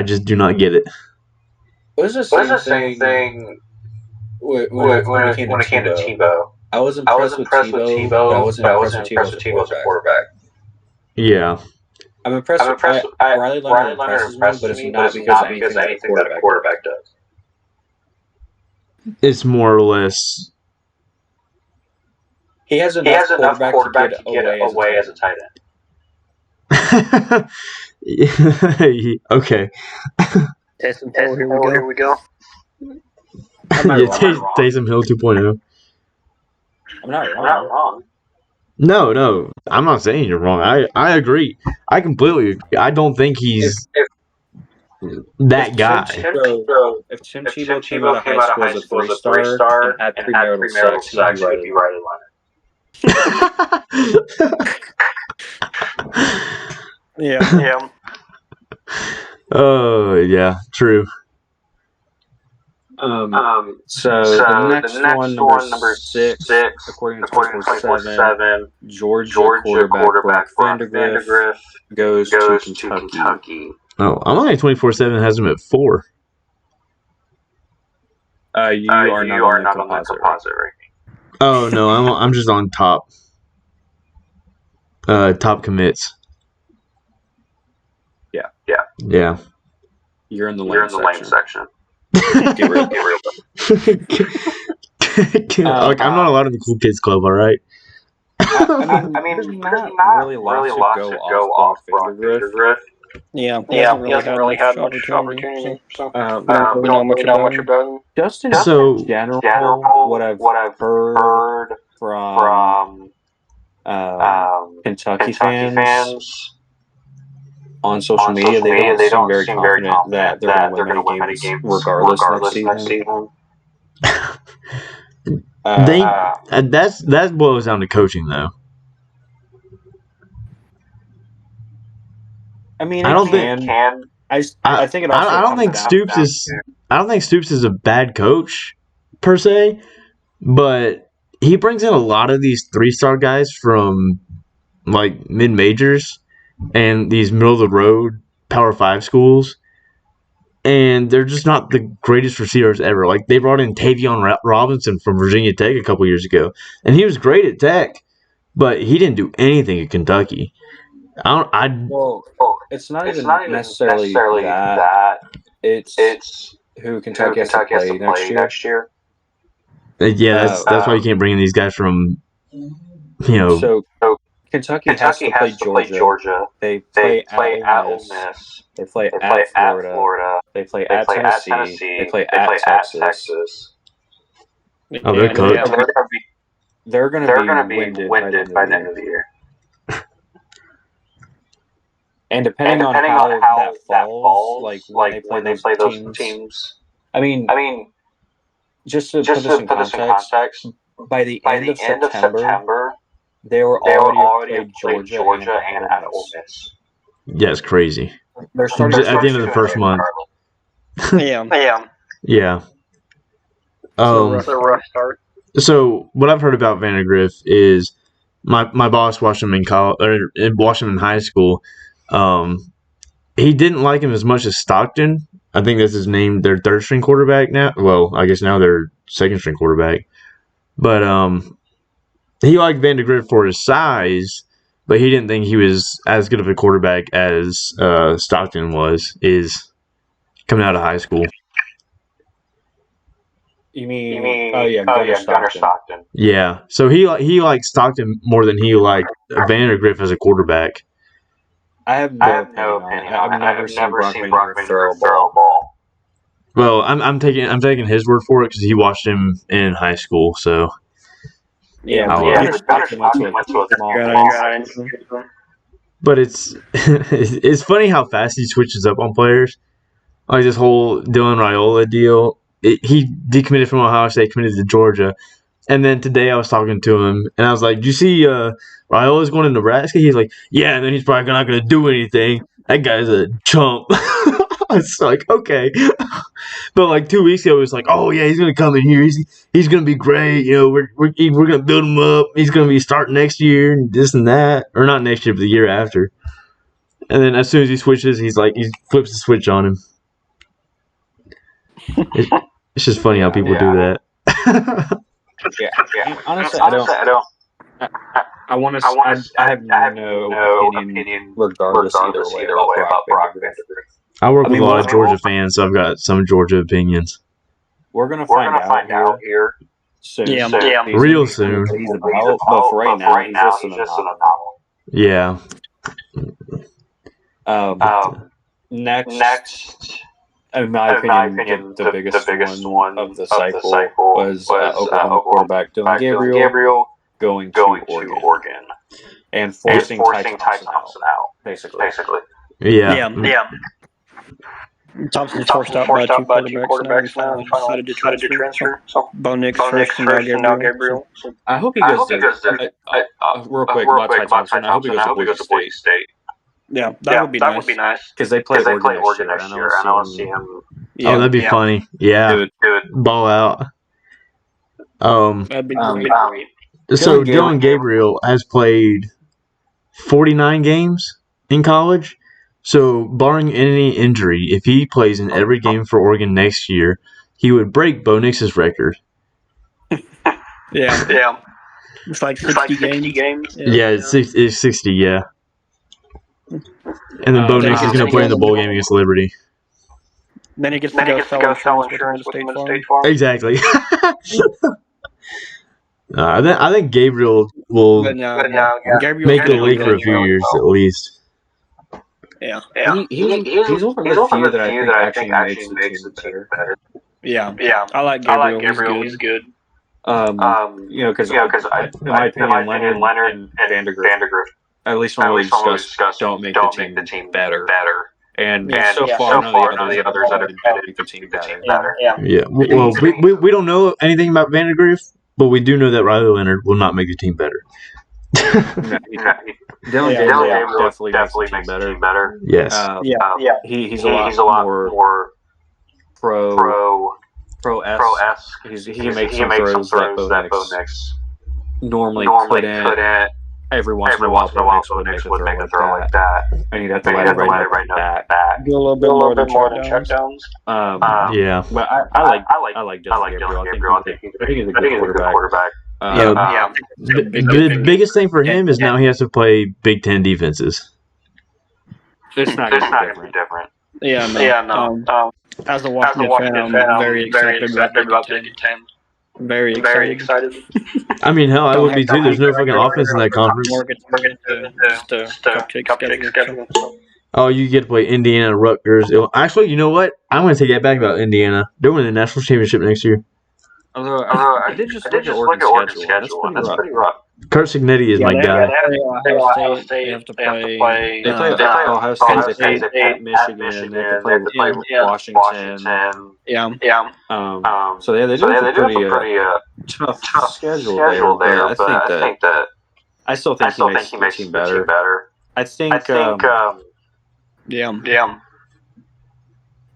just do not get it. It was the same thing when it came to Tebow, I was impressed with Tebow, but I wasn't impressed with Tebow as a quarterback. Yeah. I'm impressed with Riley Leonard impresses me, but it's not because of anything that a quarterback does. It's more or less. He has enough quarterback to get away as a tight end. Okay. Taysom Hill, here we go. Taysom Hill 2.0. I'm not wrong. No, I'm not saying you're wrong. I agree. I completely agree. I don't think he's that guy. If Tim Tebow came out of high school as a 3-star and had premarital sex, he would be Riley Leonard. Yeah. Oh, yeah, true. So the next one, number 6, according to 24/7, Georgia quarterback Brock Vandagriff goes to Kentucky. Oh, I'm only 24/7 has him at 4. You are not on the composite ranking. Oh no, I'm just on top. Top commits. Yeah. You're in the lame section. Get real. I'm not allowed in the cool kids club, all right? I mean, there's not really lots to go off Brock Vandagriff. Yeah, he hasn't really had much opportunity. So we don't know much about him. Just in general, what I've heard from Kentucky fans on social media, they don't seem very confident that they're going to win many games regardless next season. That boils down to coaching, though. I mean, I think it also. I don't think Stoops is. I don't think Stoops is a bad coach per se, but he brings in a lot of these 3-star guys from like mid majors and these middle of the road Power 5 schools, and they're just not the greatest receivers ever. Like they brought in Tavion Robinson from Virginia Tech a couple years ago, and he was great at Tech, but he didn't do anything at Kentucky. It's not even necessarily that. It's who Kentucky has to play next year. Yeah, that's why you can't bring in these guys from, So Kentucky has to play Georgia. They play at Ole Miss. They play at Florida. They play at Tennessee. They play at Texas. Oh, they're cooked. They're going to be winded by the end of the year. And depending on how that falls, like when they play those teams. I mean, just to put this in context, by the end of September, they were already played Georgia and at Ole Miss. Yeah, it's crazy. They're starting at the end of the first month. Yeah. Yeah. It's a rough start. So what I've heard about Vandagriff is my boss watched him in college or watched him in high school. He didn't like him as much as Stockton. I think that's his name. Their third string quarterback now. Well, I guess now they're second string quarterback. But he liked Vandagriff for his size, but he didn't think he was as good of a quarterback as Stockton is coming out of high school. You mean Gunnar Stockton. Yeah. So he liked Stockton more than he liked Vandagriff as a quarterback. I have no opinion. I've never seen Brock Vandagriff throw a ball. Well, I'm taking his word for it because he watched him in high school. So but it's funny how fast he switches up on players. Like this whole Dylan Raiola deal. He decommitted from Ohio State, committed to Georgia. And then today I was talking to him, and I was like, "Do you see Raiola's going to Nebraska?" He's like, "Yeah," and then he's probably not going to do anything. That guy's a chump. It's like, okay. But like 2 weeks ago, it was like, "Oh, yeah, he's going to come in here. He's going to be great. We're going to build him up. He's going to be starting next year and this and that. Or not next year, but the year after." And then as soon as he switches, he flips the switch on him. It's just funny how people do that. Yeah. Honestly, I don't. I want to. I have no opinion regardless either way about Brock Vandagriff. I work with a lot of Georgia fans, so I've got some Georgia opinions. We're gonna find out here soon. Yeah. Real soon. He's about, but for right now, he's just an anomaly. Yeah. Next, in my opinion, the biggest one of the cycle was Oklahoma quarterback Dylan Gabriel going to Oregon and forcing Ty Thompson out, basically. Yeah. Thompson's forced out by two quarterbacks now. He decided to transfer. So Bo Nix first and now Gabriel. So I hope he goes to real quick about Ty Thompson. I hope he goes to Boise State. Yeah, that would be nice. Because they play Oregon next year, and I want to see him. Yeah, that'd be funny. Yeah. Do it. Ball out. That'd be great. So Dylan Gabriel has played 49 games in college. So barring any injury, if he plays in every game for Oregon next year, he would break Bo Nix's record. Yeah. It's like 60 games. Yeah, it's 60, yeah. And then Bo Nix is going to play in the bowl game against Liberty. Then he gets to go sell insurance with State Farm. Exactly. I think Gabriel will make the league for a few years at least. Yeah. He's one of the few that I think actually makes the team better. Yeah. I like Gabriel. He's good. Because in my opinion, Leonard and Vandagriff, at least when we discussed, don't make the team better. And so far, none of the others that have made the team better. Yeah. Well, we don't know anything about Vandagriff, but we do know that Riley Leonard will not make the team better. Dylan Gabriel definitely makes the team better. Yes. He's a lot more pro-esque. He makes some throws that Bo Nix normally couldn't. Every once in a while, Bo Nix would make a throw like that. And you'd have to let it right back. Do a little bit more than checkdowns. Yeah. But I like Dylan Gabriel. I think he's a good quarterback. The biggest thing for him is now he has to play Big Ten defenses. It's not going to be different. No. As a Washington fan, I'm very excited about Big Ten. Very excited. I mean, hell, I would be too. There's no fucking offense in that conference. Cupcake schedule. Oh, you get to play Indiana, Rutgers. Actually, you know what? I'm going to take that back about Indiana. They're winning the national championship next year. Although I did just look at Oregon's schedule. That's pretty rough. Kurt Signetti is my guy. Ohio State. They have to play. They play Ohio State. They play Michigan. They have to play Washington. So they do have a pretty tough schedule there. But I think that I still think he makes the team better. I think. I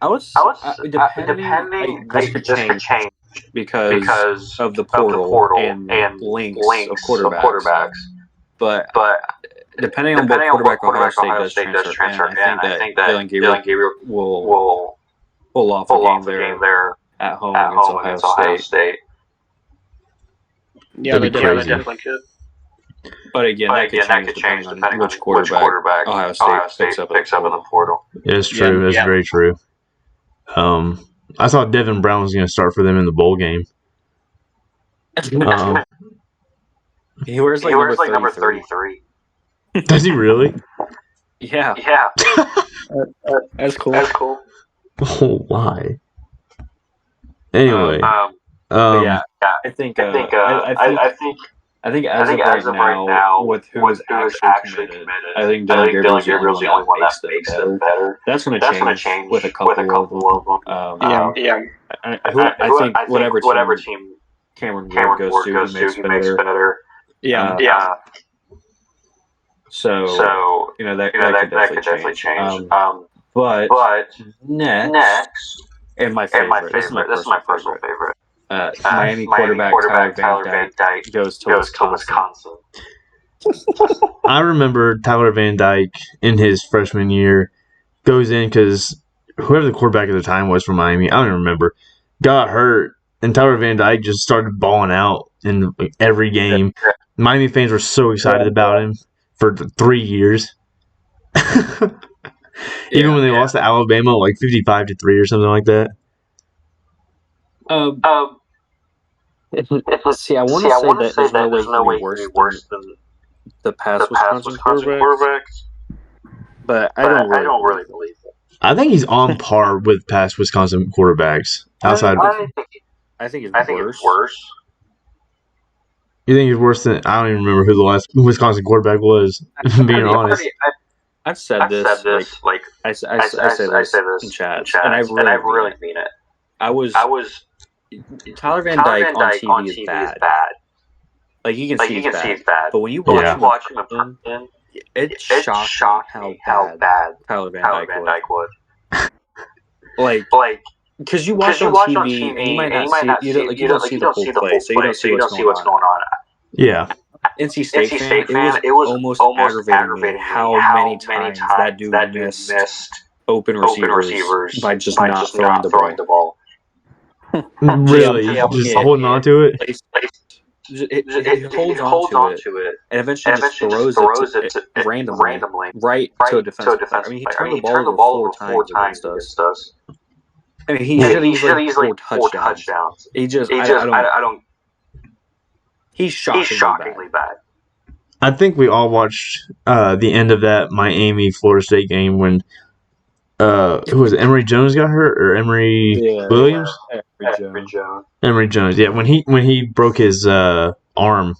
was depending. This could change. Because of the portal and links of quarterbacks. But depending on what quarterback Ohio State does transfer in, I think that Dylan Gabriel will pull off a game there at home against Ohio State. Yeah, they definitely could. But again, that could change depending on which quarterback Ohio State picks up in the portal. Yeah, it's true. That's very true. I thought Devin Brown was going to start for them in the bowl game. He wears number 33. Does he really? Yeah. That's cool. Oh, why? Anyway. I think as of right now, with who is actually committed, I think Dylan Gabriel's the only one that makes them better. That's going to change with a couple of them. I think whatever team Cameron Ward goes to, he makes better. So that could definitely change. But next, and my favorite. This is my personal favorite. Miami quarterback Tyler Van Dyke goes to Wisconsin. I remember Tyler Van Dyke in his freshman year goes in because whoever the quarterback at the time was from Miami, I don't even remember, got hurt and Tyler Van Dyke just started balling out in every game. Miami fans were so excited about him for 3 years. Even when they lost to Alabama, like 55-3 or something like that. See, I want to say that there's no way he can be worse than the past Wisconsin quarterbacks, but I don't really believe it. I think he's on par with past Wisconsin quarterbacks. Outside, I think it's worse. You think he's worse than? I don't even remember who the last Wisconsin quarterback was. Being honest, I've said this. Like I say this in chat, and I really mean it. I was Tyler Van Dyke on TV is bad. Like you can see it's bad. But when you watch him, it's shocking how bad Tyler Van Dyke was. Like, because you watch on TV and you might not see, you don't see the full play, so you don't see what's going on. Yeah. NC State fan, it was almost aggravating me how many times that dude missed open receivers by just not throwing the ball. Really? Just holding on to it? He holds on to it and eventually just throws it randomly right to a defensive player. I mean, he turned the ball over 4 times against us. I mean, he should have like 4 touchdowns. He just, I don't. He's shockingly bad. I think we all watched the end of that Miami Florida State game when who was it? Emory Jones got hurt or Emory Williams? Emory Jones. Yeah, when he broke his arm,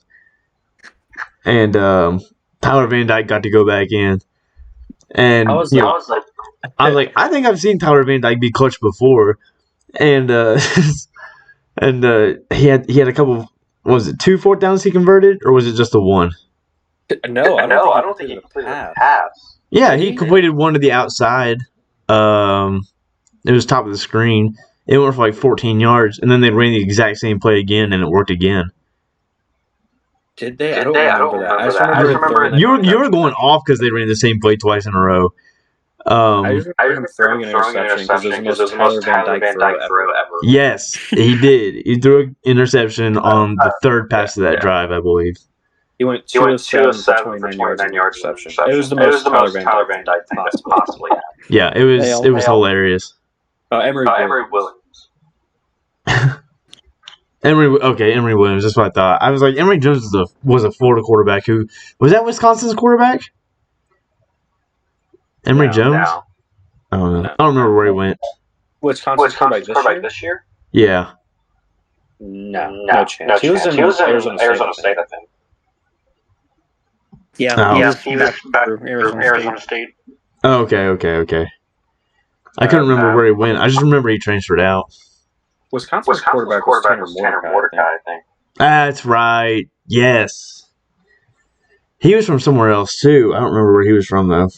and Tyler Van Dyke got to go back in, and I was like, I think I've seen Tyler Van Dyke be clutch before, and and he had a couple. Was it 2 4th downs he converted, or was it just the one? No, I don't think he completed a pass. Yeah, he completed one to the outside. It was top of the screen. It went for like 14 yards, and then they ran the exact same play again, and it worked again. Did they? I don't remember that. I just remember you were going off because they ran the same play twice in a row. I just remember him throwing an interception because it was the most Tyler Van Dyke throw ever. Yes, he did. He threw an interception on the 3rd pass of that drive, I believe. He went 2 of 7 for 29 yards reception. It was the most Tyler Van Dyke possibly had. Yeah, it was hilarious. Emory Williams. Emory Williams. That's what I thought. I was like, Emory Jones was a Florida quarterback who was that Wisconsin's quarterback. Emory Jones. No. I don't know. I don't remember where he went. Wisconsin's quarterback this year? Yeah. No chance. He was in Arizona State, I think. Yeah, he was back through Arizona State. Oh, okay. I couldn't remember where he went. I just remember he transferred out. Wisconsin's quarterback was Tanner Mordecai, I think. That's right. Yes. He was from somewhere else, too. I don't remember where he was from, though.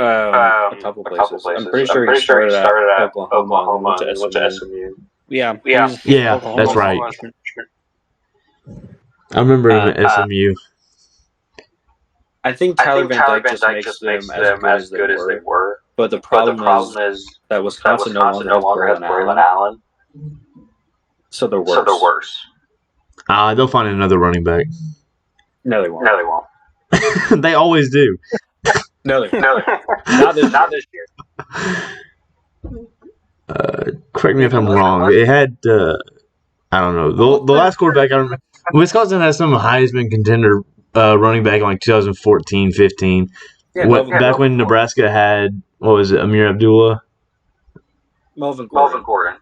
A couple places. I'm pretty sure he started at Oklahoma and went to SMU. Yeah, that's right. I remember him at SMU. I think Tyler Van Dyke just makes them as good as they were. But the problem is that Wisconsin no longer has Braylon Allen. So they're worse. They'll find another running back. No, they won't. They always do. No, they won't. Not this year. Correct me if I'm wrong. It had, I don't know. The last quarterback I remember, Wisconsin has some Heisman contender running back in like 2014, 15. Back when Nebraska had, what was it, Amir Abdullah? Melvin Gordon.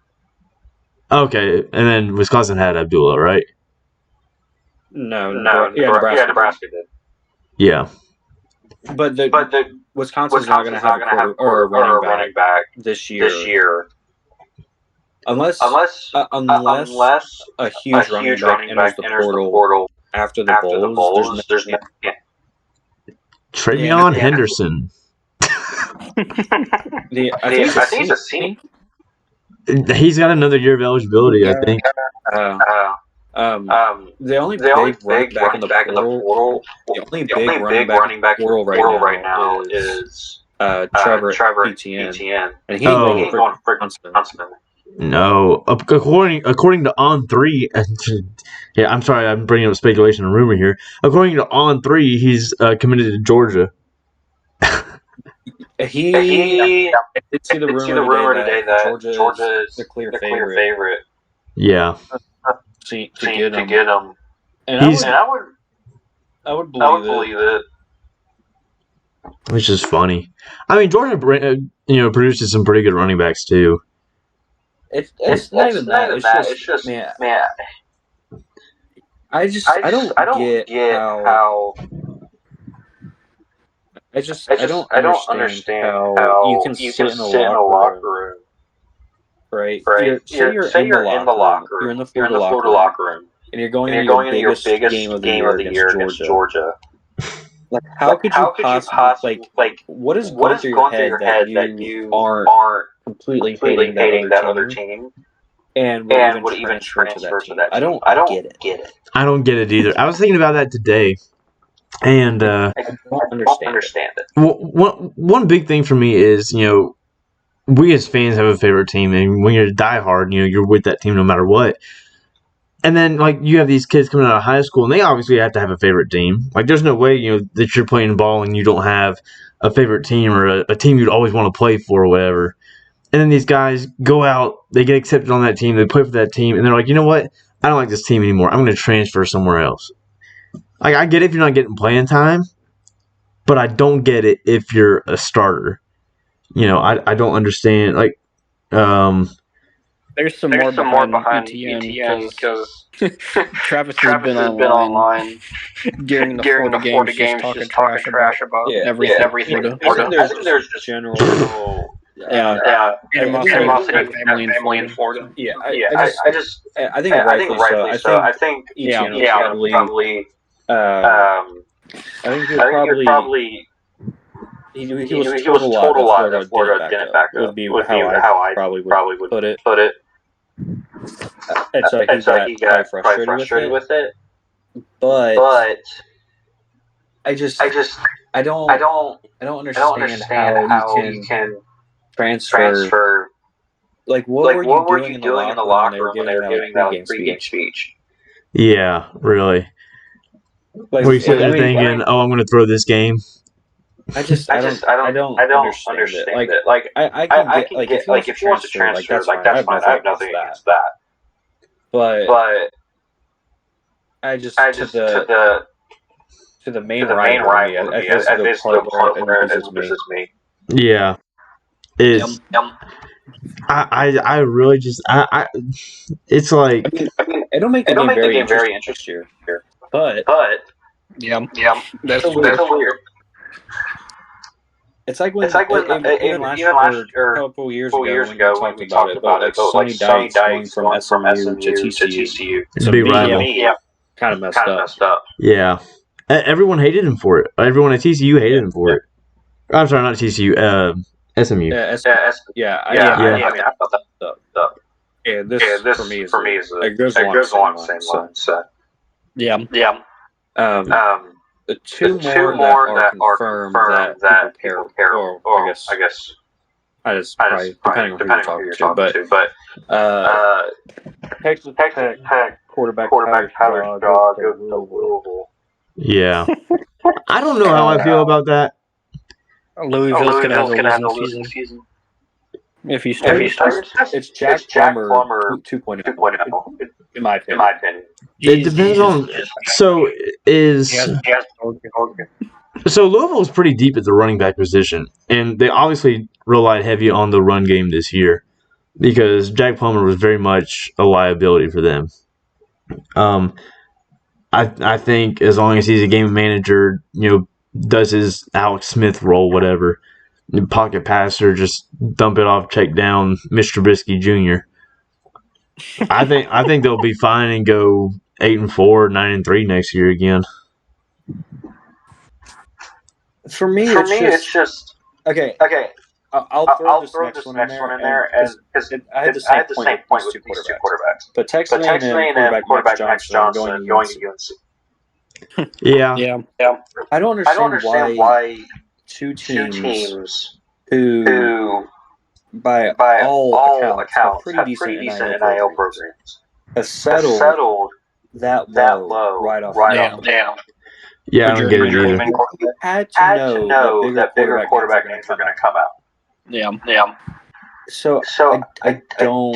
Okay, and then Wisconsin had Abdullah, right? No. Nebraska did. Yeah. But Wisconsin's not going to have a running back this year. Unless a huge running back enters the portal after the Bowls, there's no. Travion Henderson. I think he's a senior. He's got another year of eligibility, I think. The only big running back in the portal, the only big running back portal right now is Trevor Etienne. And he's going for Wisconsin. No, according to On3, yeah, I'm sorry, I'm bringing up speculation and rumor here. According to On3, he's committed to Georgia. I did see the rumor today that Georgia is the clear favorite. Yeah. To get him. And I would believe it. Which is funny. I mean, Georgia, produces some pretty good running backs too. It's not even that. It's just man. I don't get how. I don't understand how you can sit in a locker room. Right? Say you're in the locker room. You're in the Florida locker room. And you're going into your biggest game of the year against Georgia. Like, how could you possibly what is going through your head that you aren't completely hating that other team and would even transfer to that team? I don't get it. I don't get it either. I was thinking about that today, and I don't understand it. One big thing for me is, we as fans have a favorite team, and when you're diehard, you're with that team no matter what. And then, you have these kids coming out of high school, and they obviously have to have a favorite team. There's no way, that you're playing ball and you don't have a favorite team or a team you'd always want to play for or whatever. And then these guys go out, they get accepted on that team, they play for that team, and they're like, you know what? I don't like this team anymore. I'm going to transfer somewhere else. I get it if you're not getting playing time, but I don't get it if you're a starter. I don't understand. There's some more behind ETN because Travis has been online during the Florida games just talking trash about everything. I think there's just general. Animosity family in Florida. Yeah, I think rightfully so. I think ETN probably. I think he probably. He was told a lot that Florida didn't back up. Would be how I probably would put it. And so he got probably frustrated with it. But I don't understand how you can transfer. What were you doing in the locker room when they were giving that pregame speech? Yeah, really. Were you sitting there thinking, "Oh, I'm going to throw this game"? I don't understand it. I can get if he wants to transfer, that's fine. I have nothing against that. But I just to the main rivalry, I guess the part where it engages me. Yeah, is. I really just it's like I mean it'll make the game very interesting here. But that's weird. It's like when even last year, a couple years ago when we talked about it, Sonny Dykes going from SMU to TCU. It's a big rival. Kind of messed up. Yeah. Everyone hated him for it. Everyone at TCU hated him for it. I'm sorry, not TCU. SMU. I felt that stuff. Yeah, this for me is it goes along the same line. So. Yeah. The two more that are confirmed that people care. I guess probably depending on who you're talking to. But Texas Tech quarterback Tyler Shaw goes to Louisville. Yeah. I don't know how I feel about that. Louisville's gonna have a losing season. If he starts, it's Jack Plummer 2.0. In my opinion. It depends on. So Louisville is pretty deep at the running back position, and they obviously relied heavy on the run game this year because Jack Plummer was very much a liability for them. I think as long as he's a game manager, does his Alex Smith role, whatever, pocket passer, just dump it off, check down, Mr. Trubisky Jr. I think they'll be fine and go 8-4, 9-3 next year again. For me, it's just okay. I'll throw this next one in there, because I had the same point with these two quarterbacks. But Texas A&M quarterback Max Johnson going to UNC. Yeah. I don't understand why two teams who by all accounts, have pretty decent NIL programs. Has settled that low right off the bat. Yeah, I don't get it either. You had to know that bigger quarterback names are going to come out. Yeah. So I don't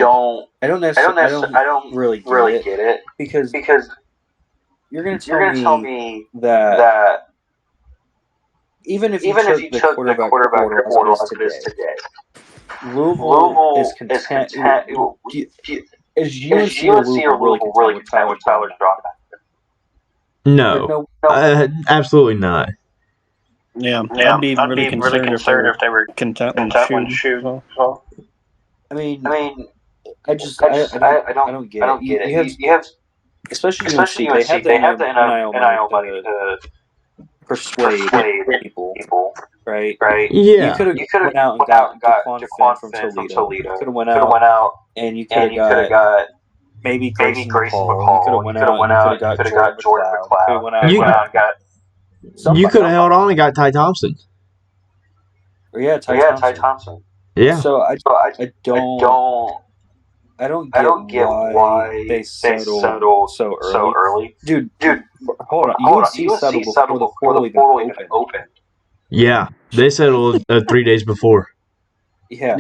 really get it because you're going to tell me that even if you took the quarterback portal as it is today, Louisville is content. Is UNC or Louisville really content with Tyler's drop? No, absolutely not. Yeah, I'd be really concerned if they were content with shoot. So. I mean, I don't get it. You have especially UNC. They have the NIL money to persuade people, right? Yeah. You could have went out and got Jaquan Finn from Toledo. You could have went out and you could have got maybe Grayson McCall. You could have went out and you could have got Jordan McLeod. You could have held on and got Ty Thompson. Yeah, Ty Thompson. Yeah. So I don't get why they settled so early. Dude, hold on. UNC settled before the portal even opened. Yeah, they settled 3 days before. Yeah.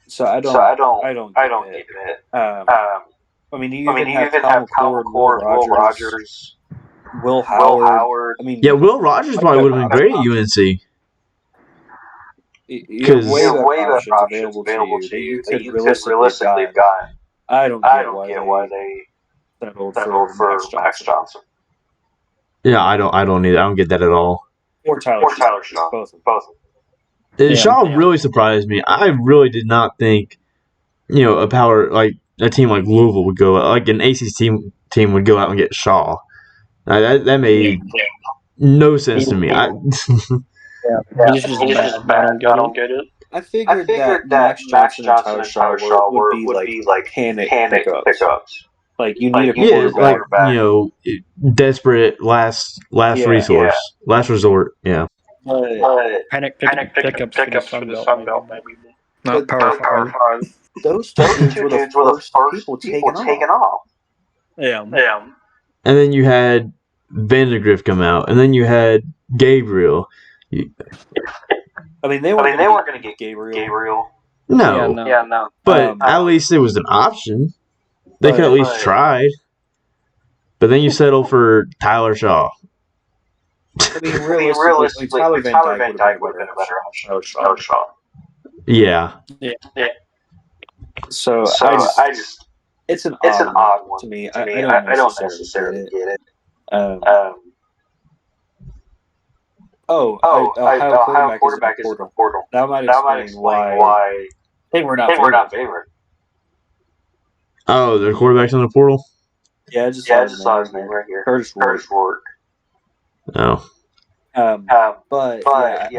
So I don't get it. I mean, you even have Kyle McCord, Will Rogers, Will Howard. I mean, yeah, Will Rogers probably would have been great at UNC. You have way better options available to you that you could realistically have gotten. I don't get why they settled for Max Johnson. Yeah, I don't either. I don't get that at all. Or Tyler Shaw. Both. Shaw really surprised me. I really did not think, a team like Louisville would go, like an ACC team would go out and get Shaw. That made no sense to me. He's just bad. I don't get it. I figured that Max Johnson and Tyler Shaw would be like panic pickups. Like you need a quarterback. Desperate last resource, last resort. Yeah. Panic pickups for the Sun Belt, maybe. Not Power 5. Those two dudes were the first people taken off. Yeah. And then you had Vandegrift come out, and then you had Gabriel. I mean, they weren't going to get Gabriel. No. Yeah, no. But at least it was an option. They could at least tried. But then you settle for Tyler Shaw. I mean, realistically, Tyler Van Dyke would have been a better option. Tyler Shaw. Yeah. So I just it's an odd one to me. I don't necessarily get it. Ohio quarterback is in the portal. That might explain why they were not favored. Oh, their quarterback's in the portal? Yeah, I just saw his name right here. Curtis Rourke. No. But I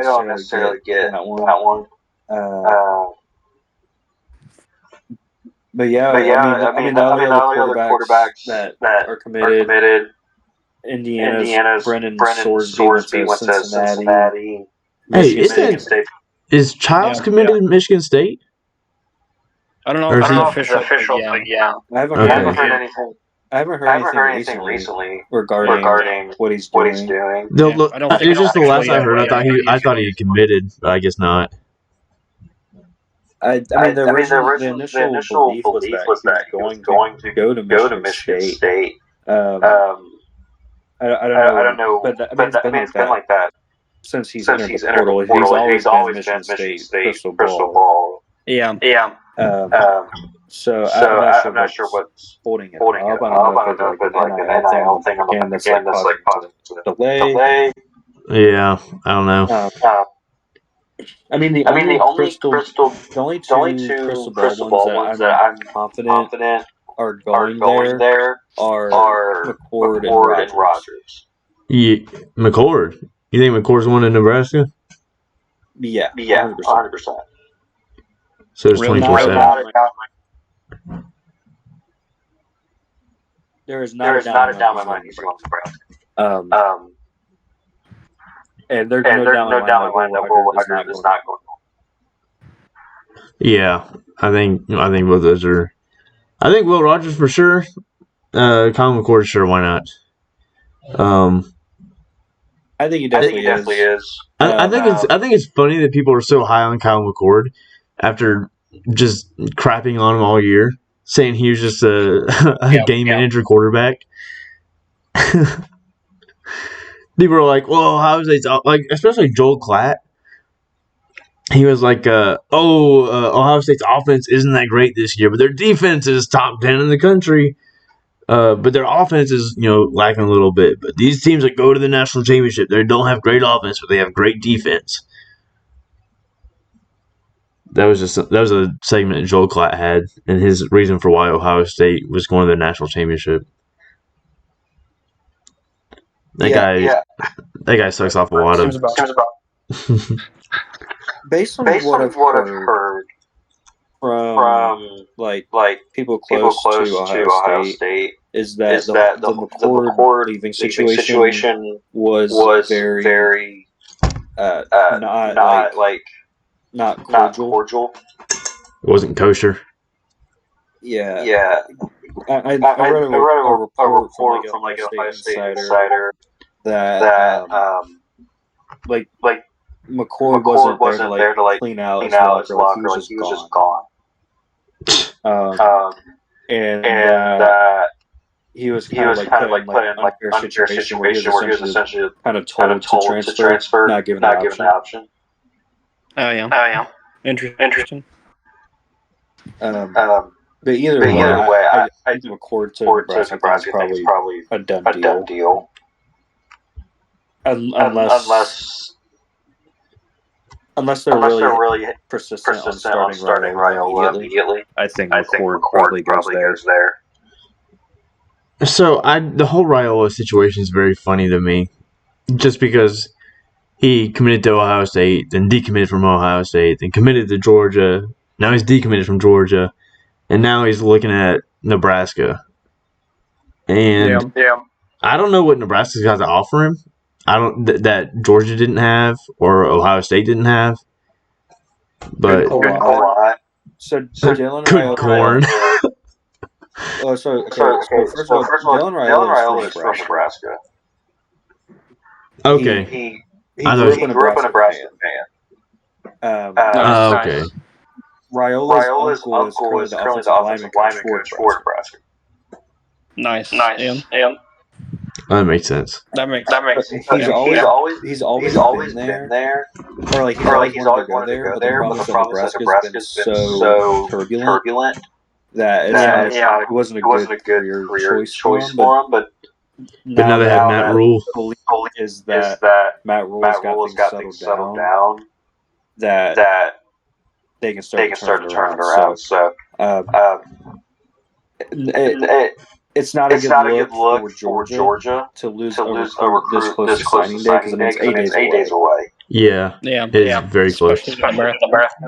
don't necessarily get that one. But I mean, the other quarterbacks that are committed. Indiana's Brennan Sorsby went to Cincinnati. Michigan State. Is Childs committed to Michigan State? I don't know if it's official, but yeah. I haven't heard anything recently regarding what he's doing. It was just the last I heard. I thought he had committed, but I guess not. I mean, the initial belief was that he was going to go to Michigan State. I don't know, but it's been like that since he's entered the portal. He's always been Michigan State crystal ball. Yeah. So I'm not sure what's holding it up. I don't know if it's like an NIL thing. Again, that's like positive delay. Yeah, I don't know. I mean, the only two crystal ball ones that I'm confident are going there are McCord and Rogers. Yeah, McCord. You think McCord's one in Nebraska? Yeah, 100%. So it's 24/7. There is not a doubt in my mind he's going to Nebraska. And there's no doubt in my mind that Will Rogers is not going. Yeah, I think both those are. I think Will Rogers for sure. Colin McCord, sure, why not? I think he definitely is. I think it's funny that people are so high on Kyle McCord after just crapping on him all year, saying he was just a game manager quarterback. People are like, "Well, Ohio State's like," especially Joel Klatt. He was like, Ohio State's offense isn't that great this year, but their defense is top 10 in the country. But their offense is, lacking a little bit. But these teams that go to the national championship, they don't have great offense, but they have great defense. That was a segment that Joel Klatt had, and his reason for why Ohio State was going to the national championship. That guy sucks off a lot of. Based on what I've heard from like people close to Ohio State, is that the McCord leaving situation was very not cordial. It wasn't kosher. Yeah. I read a report from like Ohio State Insider that McCord wasn't there to clean out his locker. He was just gone. And he was kind of like put in like unfair situation where he was essentially kind of told to transfer, not given the option. Oh yeah. Interesting. But either way, I think McCord to Nebraska is probably a done deal. Unless they're really persistent on starting Raiola immediately, I think McCord probably goes there. So the whole Raiola situation is very funny to me, just because he committed to Ohio State, then decommitted from Ohio State, then committed to Georgia. Now he's decommitted from Georgia, and now he's looking at Nebraska. And I don't know what Nebraska's got to offer him. I don't that Georgia didn't have or Ohio State didn't have. But good corn. So Dylan good corn. First of all, Dylan Raiola is from Nebraska. Okay. He grew up a Nebraska fan. Okay. Raiola's uncle is currently the offensive lineman coach for Nebraska. Nice. Yeah. That makes sense. That makes sense. He's always been there. Or he's always wanted to go there, but the problem is that Nebraska's been so turbulent that it wasn't a good career choice for him. But now they have Matt Rule. Is that Matt Rule's got things settled down that they can start to turn it around. So it's not a good look for Georgia to lose a recruit this close to signing day because it's 8 days away. Yeah, it is very close.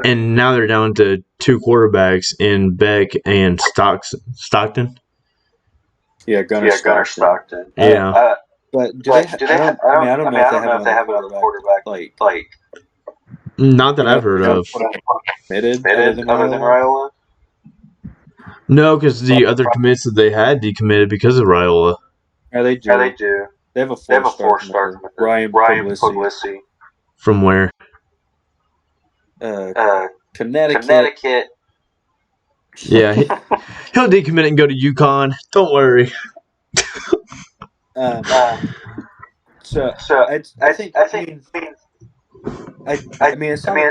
And now they're down to two quarterbacks in Beck and Stockton. Yeah, Gunnar Stockton. Yeah. But do they? I don't know if they have a quarterback like not that I've heard of. Committed other than Raiola? No, because the other commits that they had decommitted because of Raiola. Yeah, they do. They have a four-star commitment. Ryan Puglisi. From where? Connecticut. Yeah, he'll decommit and go to UConn. Don't worry. So I think it's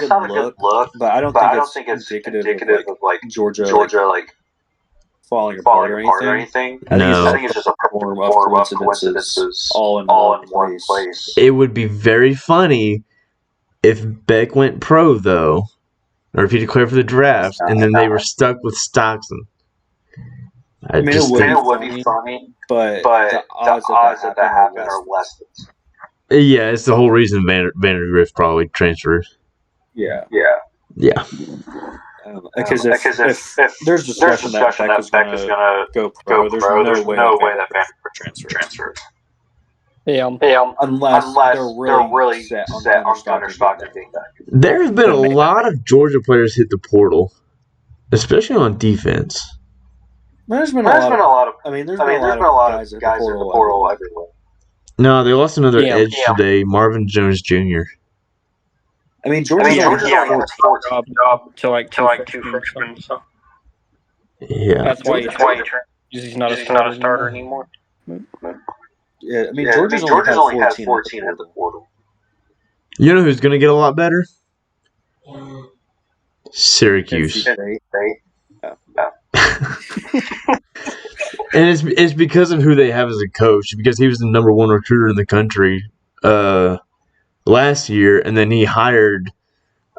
not a good look, but I don't think it's indicative of like Georgia like falling apart or anything. No. I think it's just a form of coincidences all in one place. It would be very funny if Beck went pro, though, or if he declared for the draft, and then they were stuck with Stockton. It would be funny, but the odds that happen are less. Yeah, it's the whole reason Vandergrift probably transferred. Yeah. Because if there's discussion that Beck is going to go pro, there's no way that Vandergrift transfers. Unless they're really set on Thunderstock being back. There's been a lot of Georgia players hit the portal, especially on defense. There's been a lot of guys in the portal everywhere. No, they lost another edge today, Marvin Jones Jr. Georgia's only had 14 job to like two freshmen. So. Yeah. That's why he's not a starter anymore. Yeah, Georgia's only had 14 at the portal. You know who's going to get a lot better? Syracuse. And it's because of who they have as a coach, because he was the number one recruiter in the country last year, and then he hired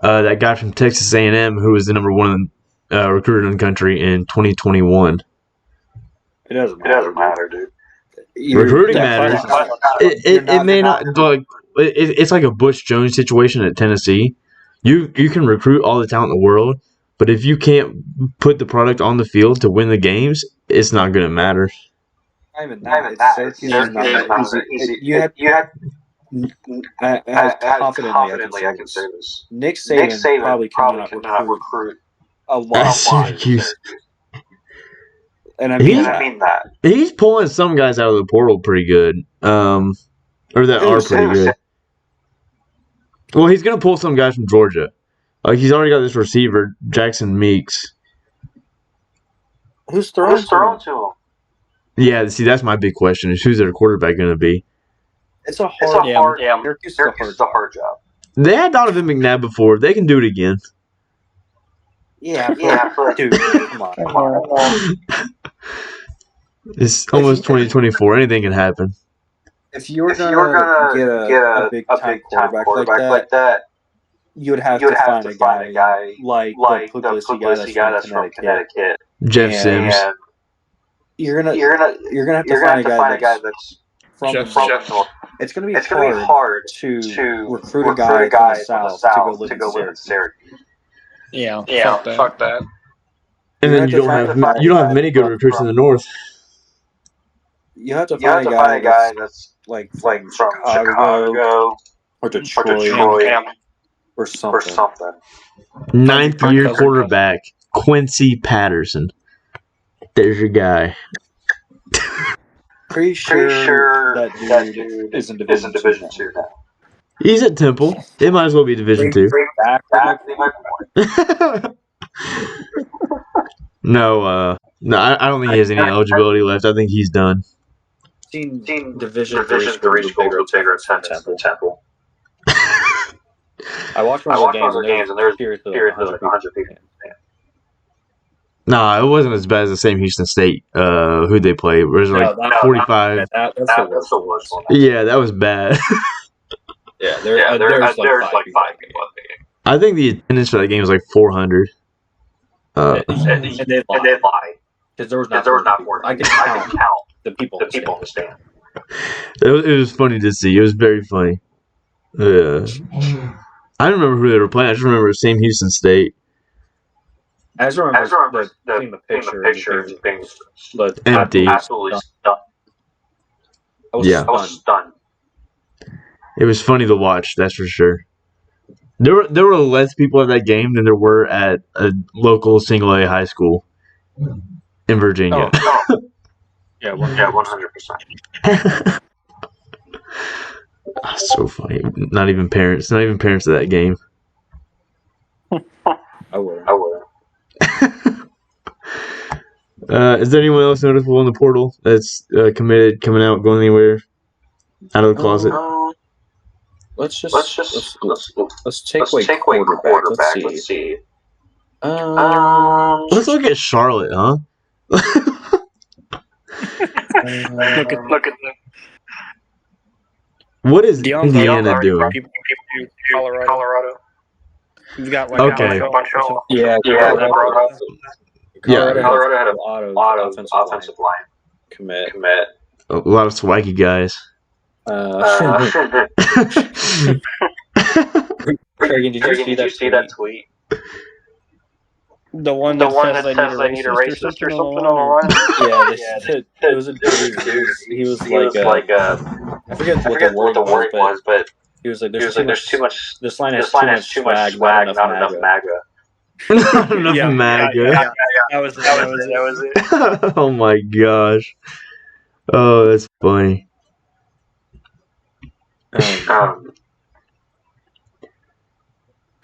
that guy from Texas A&M who was the number one recruiter in the country in 2021. It doesn't matter, dude. Recruiting matters. It may not like it's like a Butch Jones situation at Tennessee. You can recruit all the talent in the world, but if you can't put the product on the field to win the games, it's not going to matter. Not even that. You have confidently, I can say this. Nick Saban probably cannot recruit a lot of Syracuse. And I mean that. He's pulling some guys out of the portal pretty good. Or that are pretty good. Well, he's going to pull some guys from Georgia. Like, he's already got this receiver, Jackson Meeks. Who's throwing to him? Yeah, see, that's my big question, is who's their quarterback going to be? It's a hard Syracuse is a hard job. They had Donovan McNabb before. They can do it again. Yeah, dude, come on. It's almost 2024. Anything can happen. If you're gonna get a big time quarterback like that, you would have to find a guy like the Puglisi guy that's from Connecticut. Jeff Sims. You're gonna have to find a guy that's from North. It's gonna be hard to recruit a guy from the South to go live in Syracuse. Yeah, fuck that. And then you don't have many good recruits in the North. You have to find a guy that's like from Chicago or Detroit or something. Ninth-year quarterback Quincy Patterson. There's your guy. Pretty sure that dude is in Division 2 now. He's at Temple. It might as well be Division 2. No, I don't think he has any eligibility left. I think he's done. Seen Division 3 schools go bigger attendance than Temple. I watched one of the games and there was seriously like 100 people. Nah, it wasn't as bad as the same Houston State. Who they play? It was like 45. That's the worst one. Yeah, that was bad. Yeah, there's like 5 people at the game. I think the attendance for that game was like 400. And they lie. Because there was not more. I can count the people in the stand. It was funny to see. It was very funny. Yeah. I don't remember who they were playing. I just remember the same Houston State. I just remember seeing the picture and things. Empty. Absolutely stunned. I was stunned. It was funny to watch, that's for sure. There were less people at that game than there were at a local single A high school in Virginia. Oh. Yeah, 100%. So funny. Not even parents at that game. I would. Is there anyone else noticeable in the portal that's committed, coming out, going anywhere, out of the closet? Let's take away quarterback. Let's see. Let's look at Charlotte, huh? Look at them. What is Indiana doing? Colorado. You've got like okay. a bunch of Colorado had a lot of offensive line commit. A lot of swaggy guys. Kraigen, did you see that tweet? The one that says I need a racist or something on the line? Yeah, it was a dude. He was like I forget what the word was, but he was like, "There's too much. This line has too much swag, not enough MAGA." Not enough MAGA. Yeah. That was it. Oh my gosh. Oh, that's funny. But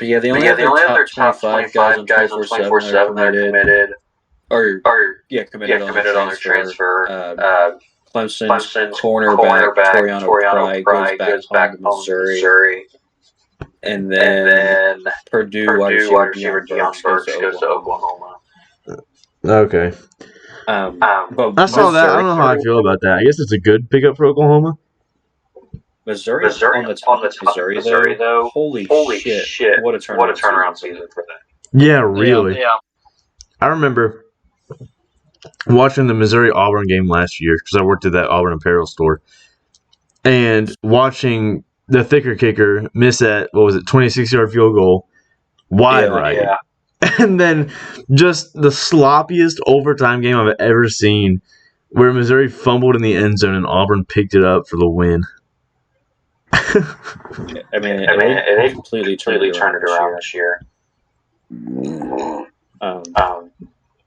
yeah, the only other top 25 guys on 24/7 that are committed, committed on their transfer. Clemson's cornerback Toriano Kraigen goes back home to Missouri. And then Purdue wide receiver Deion Burks goes to Oklahoma. Okay. But I saw that. I don't know how I feel about that. I guess it's a good pickup for Oklahoma. Missouri on the top of Missouri though. Holy shit! What a turnaround season for them. Yeah, really. Yeah. I remember watching the Missouri-Auburn game last year because I worked at that Auburn apparel store, and watching the thicker kicker miss that 26-yard field goal wide right. Yeah. And then just the sloppiest overtime game I've ever seen, where Missouri fumbled in the end zone and Auburn picked it up for the win. They completely turned it around this year.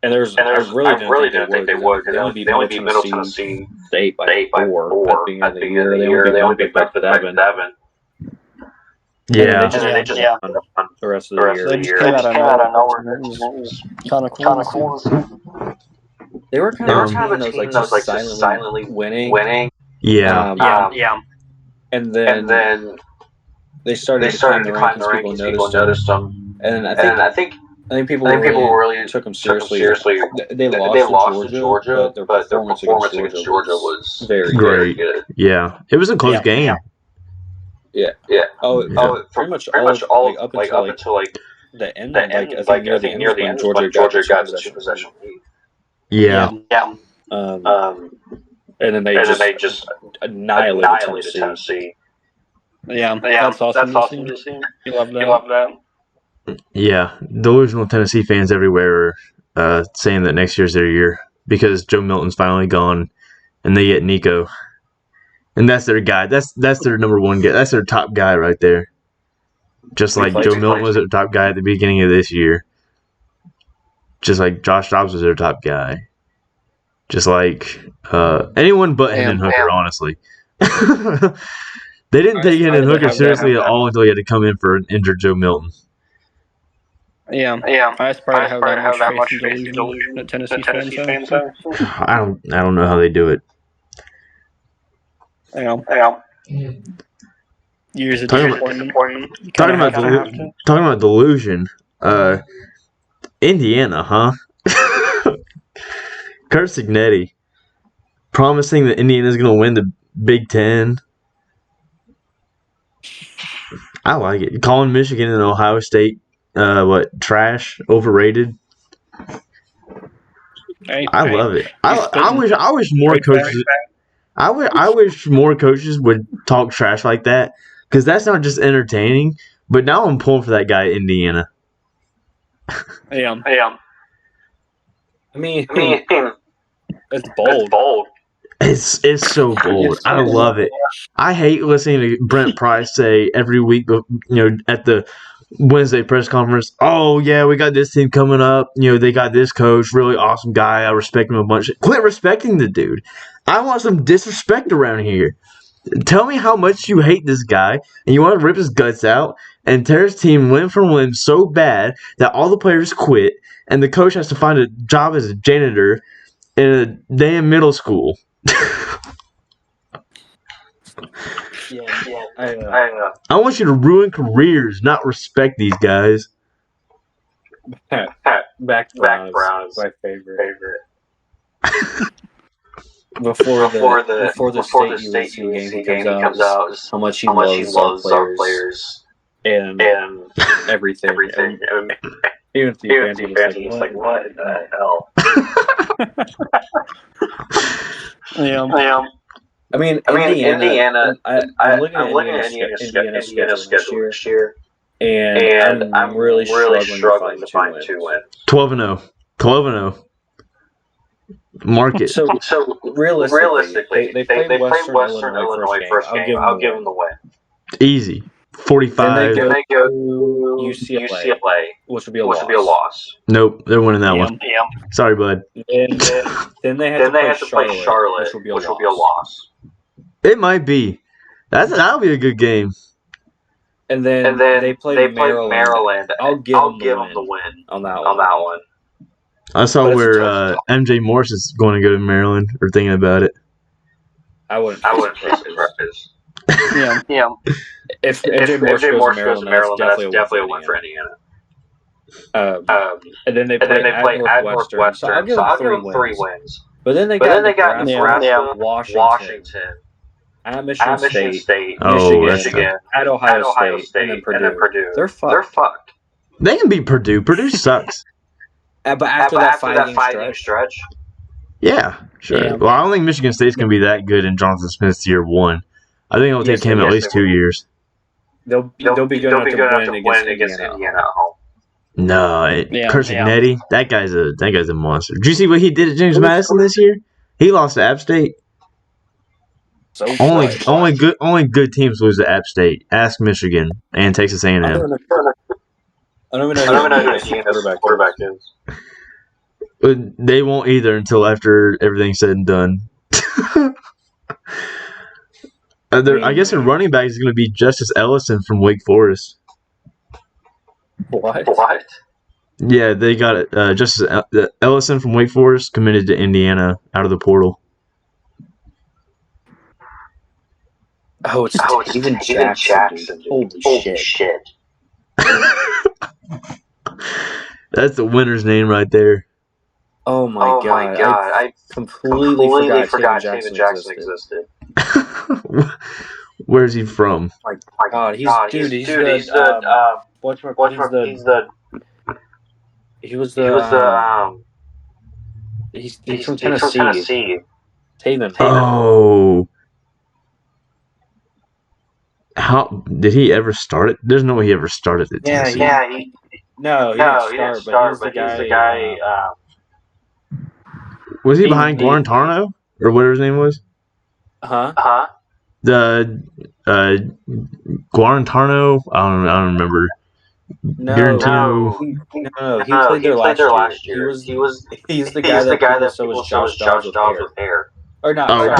And I really didn't think they would because they only beat Middle Tennessee 8 by 4 at the beginning of the year. They only beat Bedford 7. Yeah. They just won the rest of the year. They just came out of nowhere. It was kind of cool. They were kind of a team that was like just silently winning. Yeah. And then they started to climb the rankings. People noticed them. And I think people really took them seriously. They lost to Georgia, but their performance against Georgia was very good. Yeah. It was a close game. Yeah. Pretty much all up until the end. I think near the end, Georgia got the 2-possession lead. Yeah. And then they just annihilated Tennessee. Yeah, that's awesome to see. You love that. Yeah, delusional Tennessee fans everywhere are saying that next year's their year because Joe Milton's finally gone, and they get Nico, and that's their guy. That's their number one guy. That's their top guy right there. Just like Joe Milton was their top guy at the beginning of this year. Just like Josh Dobbs was their top guy. Just like anyone but Hendon Hooker, honestly. They didn't take Hendon Hooker seriously at all until he had to come in for an injured Joe Milton. Yeah. I aspire to have that much faith in delusion that Tennessee fans have. I don't know how they do it. Yeah. Years of disappointment. Talking about delusion. Indiana, huh? Kurt Signetti promising that Indiana's going to win the Big Ten. I like it. Calling Michigan and Ohio State, trash, overrated. I love it. I wish more coaches. I wish more coaches would talk trash like that because that's not just entertaining. But now I'm pulling for that guy at Indiana. I am. I mean, it's bold. It's so bold. I love it. I hate listening to Brent Price say every week, at the Wednesday press conference, oh, yeah, we got this team coming up. They got this coach, really awesome guy. I respect him a bunch. Quit respecting the dude. I want some disrespect around here. Tell me how much you hate this guy and you want to rip his guts out and tear his team limb from limb so bad that all the players quit and the coach has to find a job as a janitor in a damn middle school. I want you to ruin careers, not respect these guys. Back Brown is my favorite. Before the state UNC game comes out, how much he loves our players and everything. Even the fans are just like, what in the hell? Yeah. I mean, Indiana. I'm looking at Indiana's schedule this year, and I'm really struggling to find 2 wins. 12-0. Market. So realistically, they played Western Illinois first game. I'll give them the win. Easy. 45. Then they go to UCLA, which would be a loss. Nope, they're winning that one. Sorry, bud. Then they have to play Charlotte, which will be a loss. It might be. That'll be a good game. And then they play Maryland. I'll give them the win on that one. I saw where MJ Morse is going to go to Maryland, or thinking about it. I wouldn't practice. Yeah. If MJ Morse goes to Maryland, that's definitely a win for Indiana. And then they play at Northwestern. So I'll give them 3 wins. But then they got Nebraska, Washington, at Michigan State, Michigan, at Ohio State, and then Purdue. They're fucked. They can beat Purdue. Purdue sucks. But after that 5-game stretch? Yeah, sure. Yeah. Well, I don't think Michigan State's going to be that good in Jonathan Smith's year 1. I think it'll take him at least 2 years. They'll be good enough to win against Indiana at home. No, Kirschnetti, that guy's a monster. Did you see what he did at James Madison this year? He lost to App State. So only good teams lose to App State. Ask Michigan and Texas A&M. I don't even know who Indiana's quarterback is. They won't either until after everything's said and done. I guess their running back is going to be Justice Ellison from Wake Forest. What? Yeah, they got Justice Ellison from Wake Forest committed to Indiana out of the portal. Oh, it's Steven Jackson. Holy shit. That's the winner's name right there. Oh my god. I completely forgot Steven Jackson existed. Where's he from? My god, he's the he's from Tennessee. Taven. Oh. How did he ever start it? There's no way he ever started at Tennessee. He didn't start, but he's the guy. Was he behind Guarantano or whatever his name was? The Guarantano. I don't remember. No, he played there last year. He's the guy that was Josh Dobbs with hair. Or not?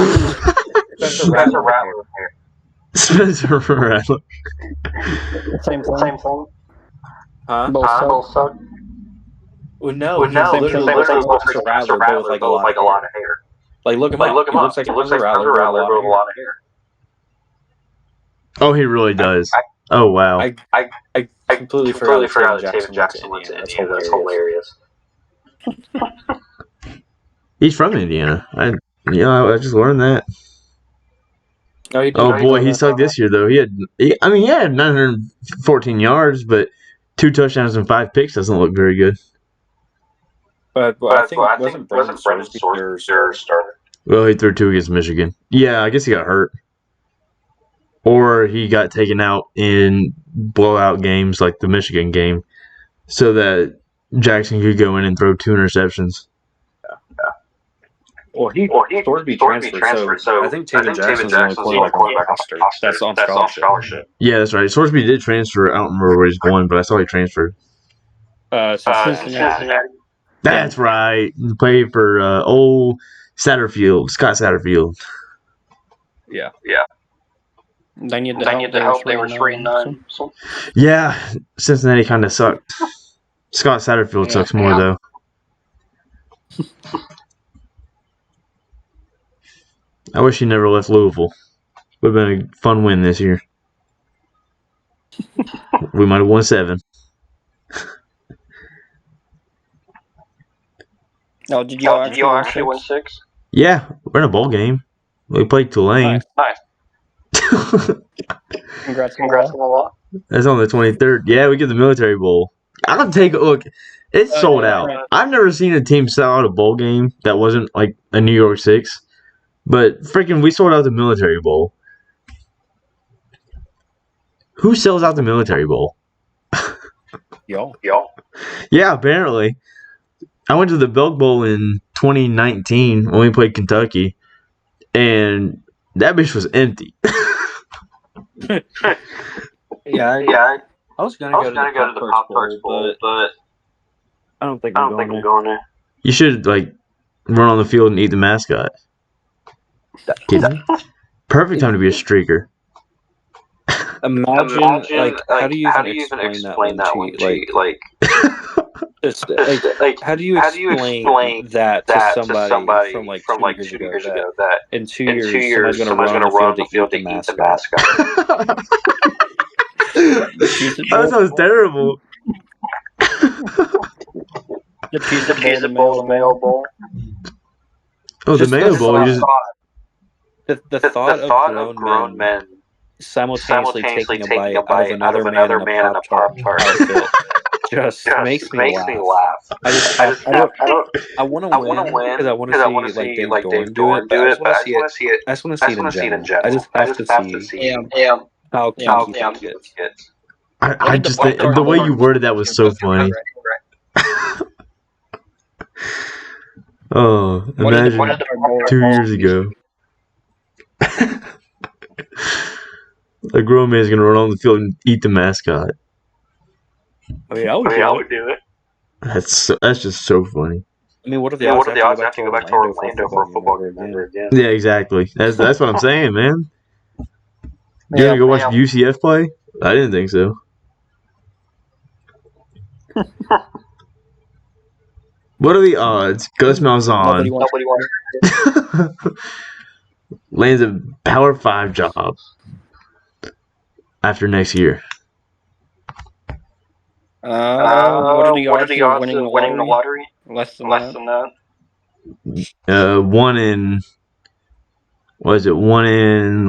Spencer Rattler with hair. Spencer Rattler. Same thing. Huh? Both suck. Well, no. He literally looks like Spencer Rattler, but with like a lot of hair. Like look him up. He looks like Spencer Rattler with a lot of hair. Oh, he really does. Oh wow. I completely forgot that Taven Jackson went to Indiana. That's hilarious. He's from Indiana. I just learned that. Oh boy, he sucked this year though. He had 914 yards, but 2 touchdowns and 5 picks doesn't look very good. But I think wasn't Brendan Sorsby their starter? Well, he threw 2 against Michigan. Yeah, I guess he got hurt. Or he got taken out in blowout games like the Michigan game so that Jackson could go in and throw 2 interceptions. Or Sorsby transferred, so I think Taven Jackson's the only quarterback on the roster. That's on scholarship. Yeah, that's right. Sorsby did transfer. I don't remember where he's going, but I saw he transferred. Cincinnati. That's right. He played for old Scott Satterfield. Yeah. They need to help. They were 3-9. So. Yeah, Cincinnati kind of sucked. Scott Satterfield sucks more though. I wish he never left Louisville. Would have been a fun win this year. We might have won 7. Oh, did you actually win 6? Yeah, we're in a bowl game. We played Tulane. Nice. Congrats on the lot. That's on the 23rd. Yeah, we get the Military Bowl. I'll take a look. It's sold out. Right. I've never seen a team sell out a bowl game that wasn't like a New York 6. But freaking, we sold out the Military Bowl. Who sells out the Military Bowl? Y'all. Yeah, apparently. I went to the Belk Bowl in 2019 when we played Kentucky, and that bitch was empty. Yeah, I was gonna go to the Pop-Tarts Bowl, but I don't think I'm going there. You should run on the field and eat the mascot. Kidding? Perfect time to be a streaker. Imagine how do you even explain that one cheat? How do you explain that to somebody from 2 years ago? That in 2 years somebody's gonna run on the field to eat the mascot? That sounds terrible. The Pizza Bowl, the Mayo Bowl. Oh, the Mayo Bowl. The thought of grown men simultaneously taking a bite out of another man in a Pop-Tart outfit just makes me laugh. I want to win because I want to see Dave Dorn do it, but I just want to see it in general. I just have to see how kinky it gets. I just think the way you worded that was so funny. Oh, imagine 2 years ago. A grown man's gonna run on the field and eat the mascot. I mean, I would do it. That's just so funny. I mean, what are the odds I have to go back to Orlando for a football game again? Yeah, exactly. That's what I'm saying, man. You gonna go watch UCF play? I didn't think so. What are the odds? Gus Malzahn lands a Power 5 job after next year. What are the odds of winning the lottery? Less than that. 1 in. What is it? 1 in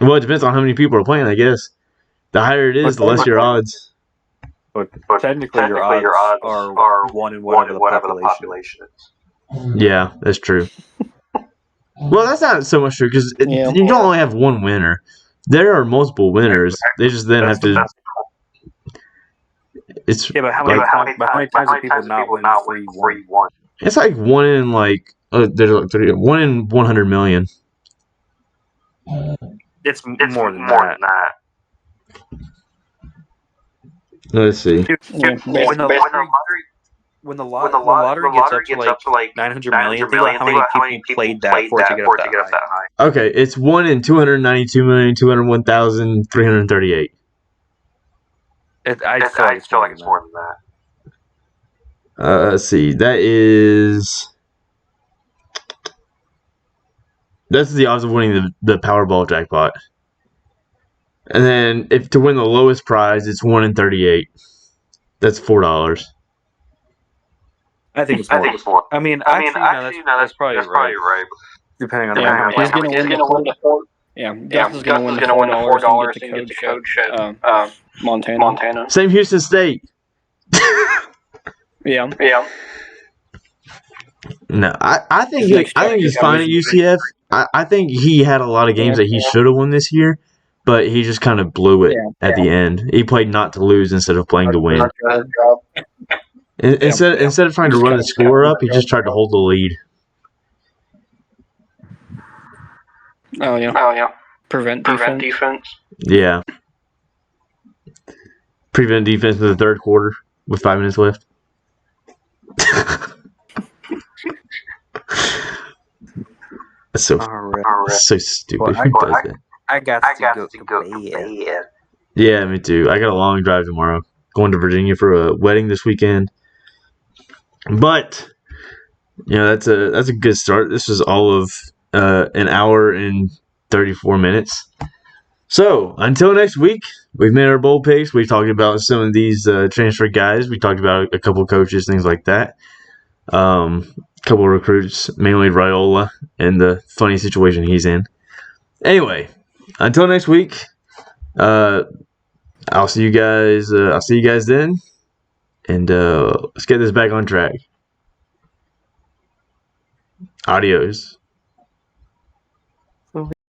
Well, it depends on how many people are playing, I guess. The higher it is, the less your odds. But technically your odds are 1 in whatever the population is. Yeah, that's true. Well, that's not so much true because you don't only have one winner. There are multiple winners. They just then have to. It's but how many times have people not win 3-1? It's 1 in there's 1 in 100 million. It's more than that. Let's see. When the lottery gets up to 900 million, think about how many people played that for it to get up that high. Okay, it's 1 in 292,201,338. I feel like it's more than that. Let's see. That's the odds of winning the Powerball jackpot. And then if to win the lowest prize, it's 1 in 38. That's $4. I think it's more. I mean, actually, that's probably right. Depending on how many. He's going to win the $4. Yeah, Gus is going to win the $4 and get to coach Montana. Same Houston State. Yeah. No, I think he's fine at UCF. I think he had a lot of games that he should have won this year, but he just kind of blew it at the end. He played not to lose instead of playing to win. Instead of trying to run the score up, he just tried to hold the lead. Oh yeah. Prevent defense. Yeah. Prevent defense in the third quarter with 5 minutes left. That's so stupid. Well, I got to go to bed. Yeah, me too. I got a long drive tomorrow. Going to Virginia for a wedding this weekend. But that's a good start. This was all of an hour and 34 minutes. So until next week, we've made our bowl picks. We talked about some of these transfer guys. We talked about a couple coaches, things like that. Couple of recruits, mainly Raiola, and the funny situation he's in. Anyway, until next week, I'll see you guys. I'll see you guys then, and let's get this back on track. Adios.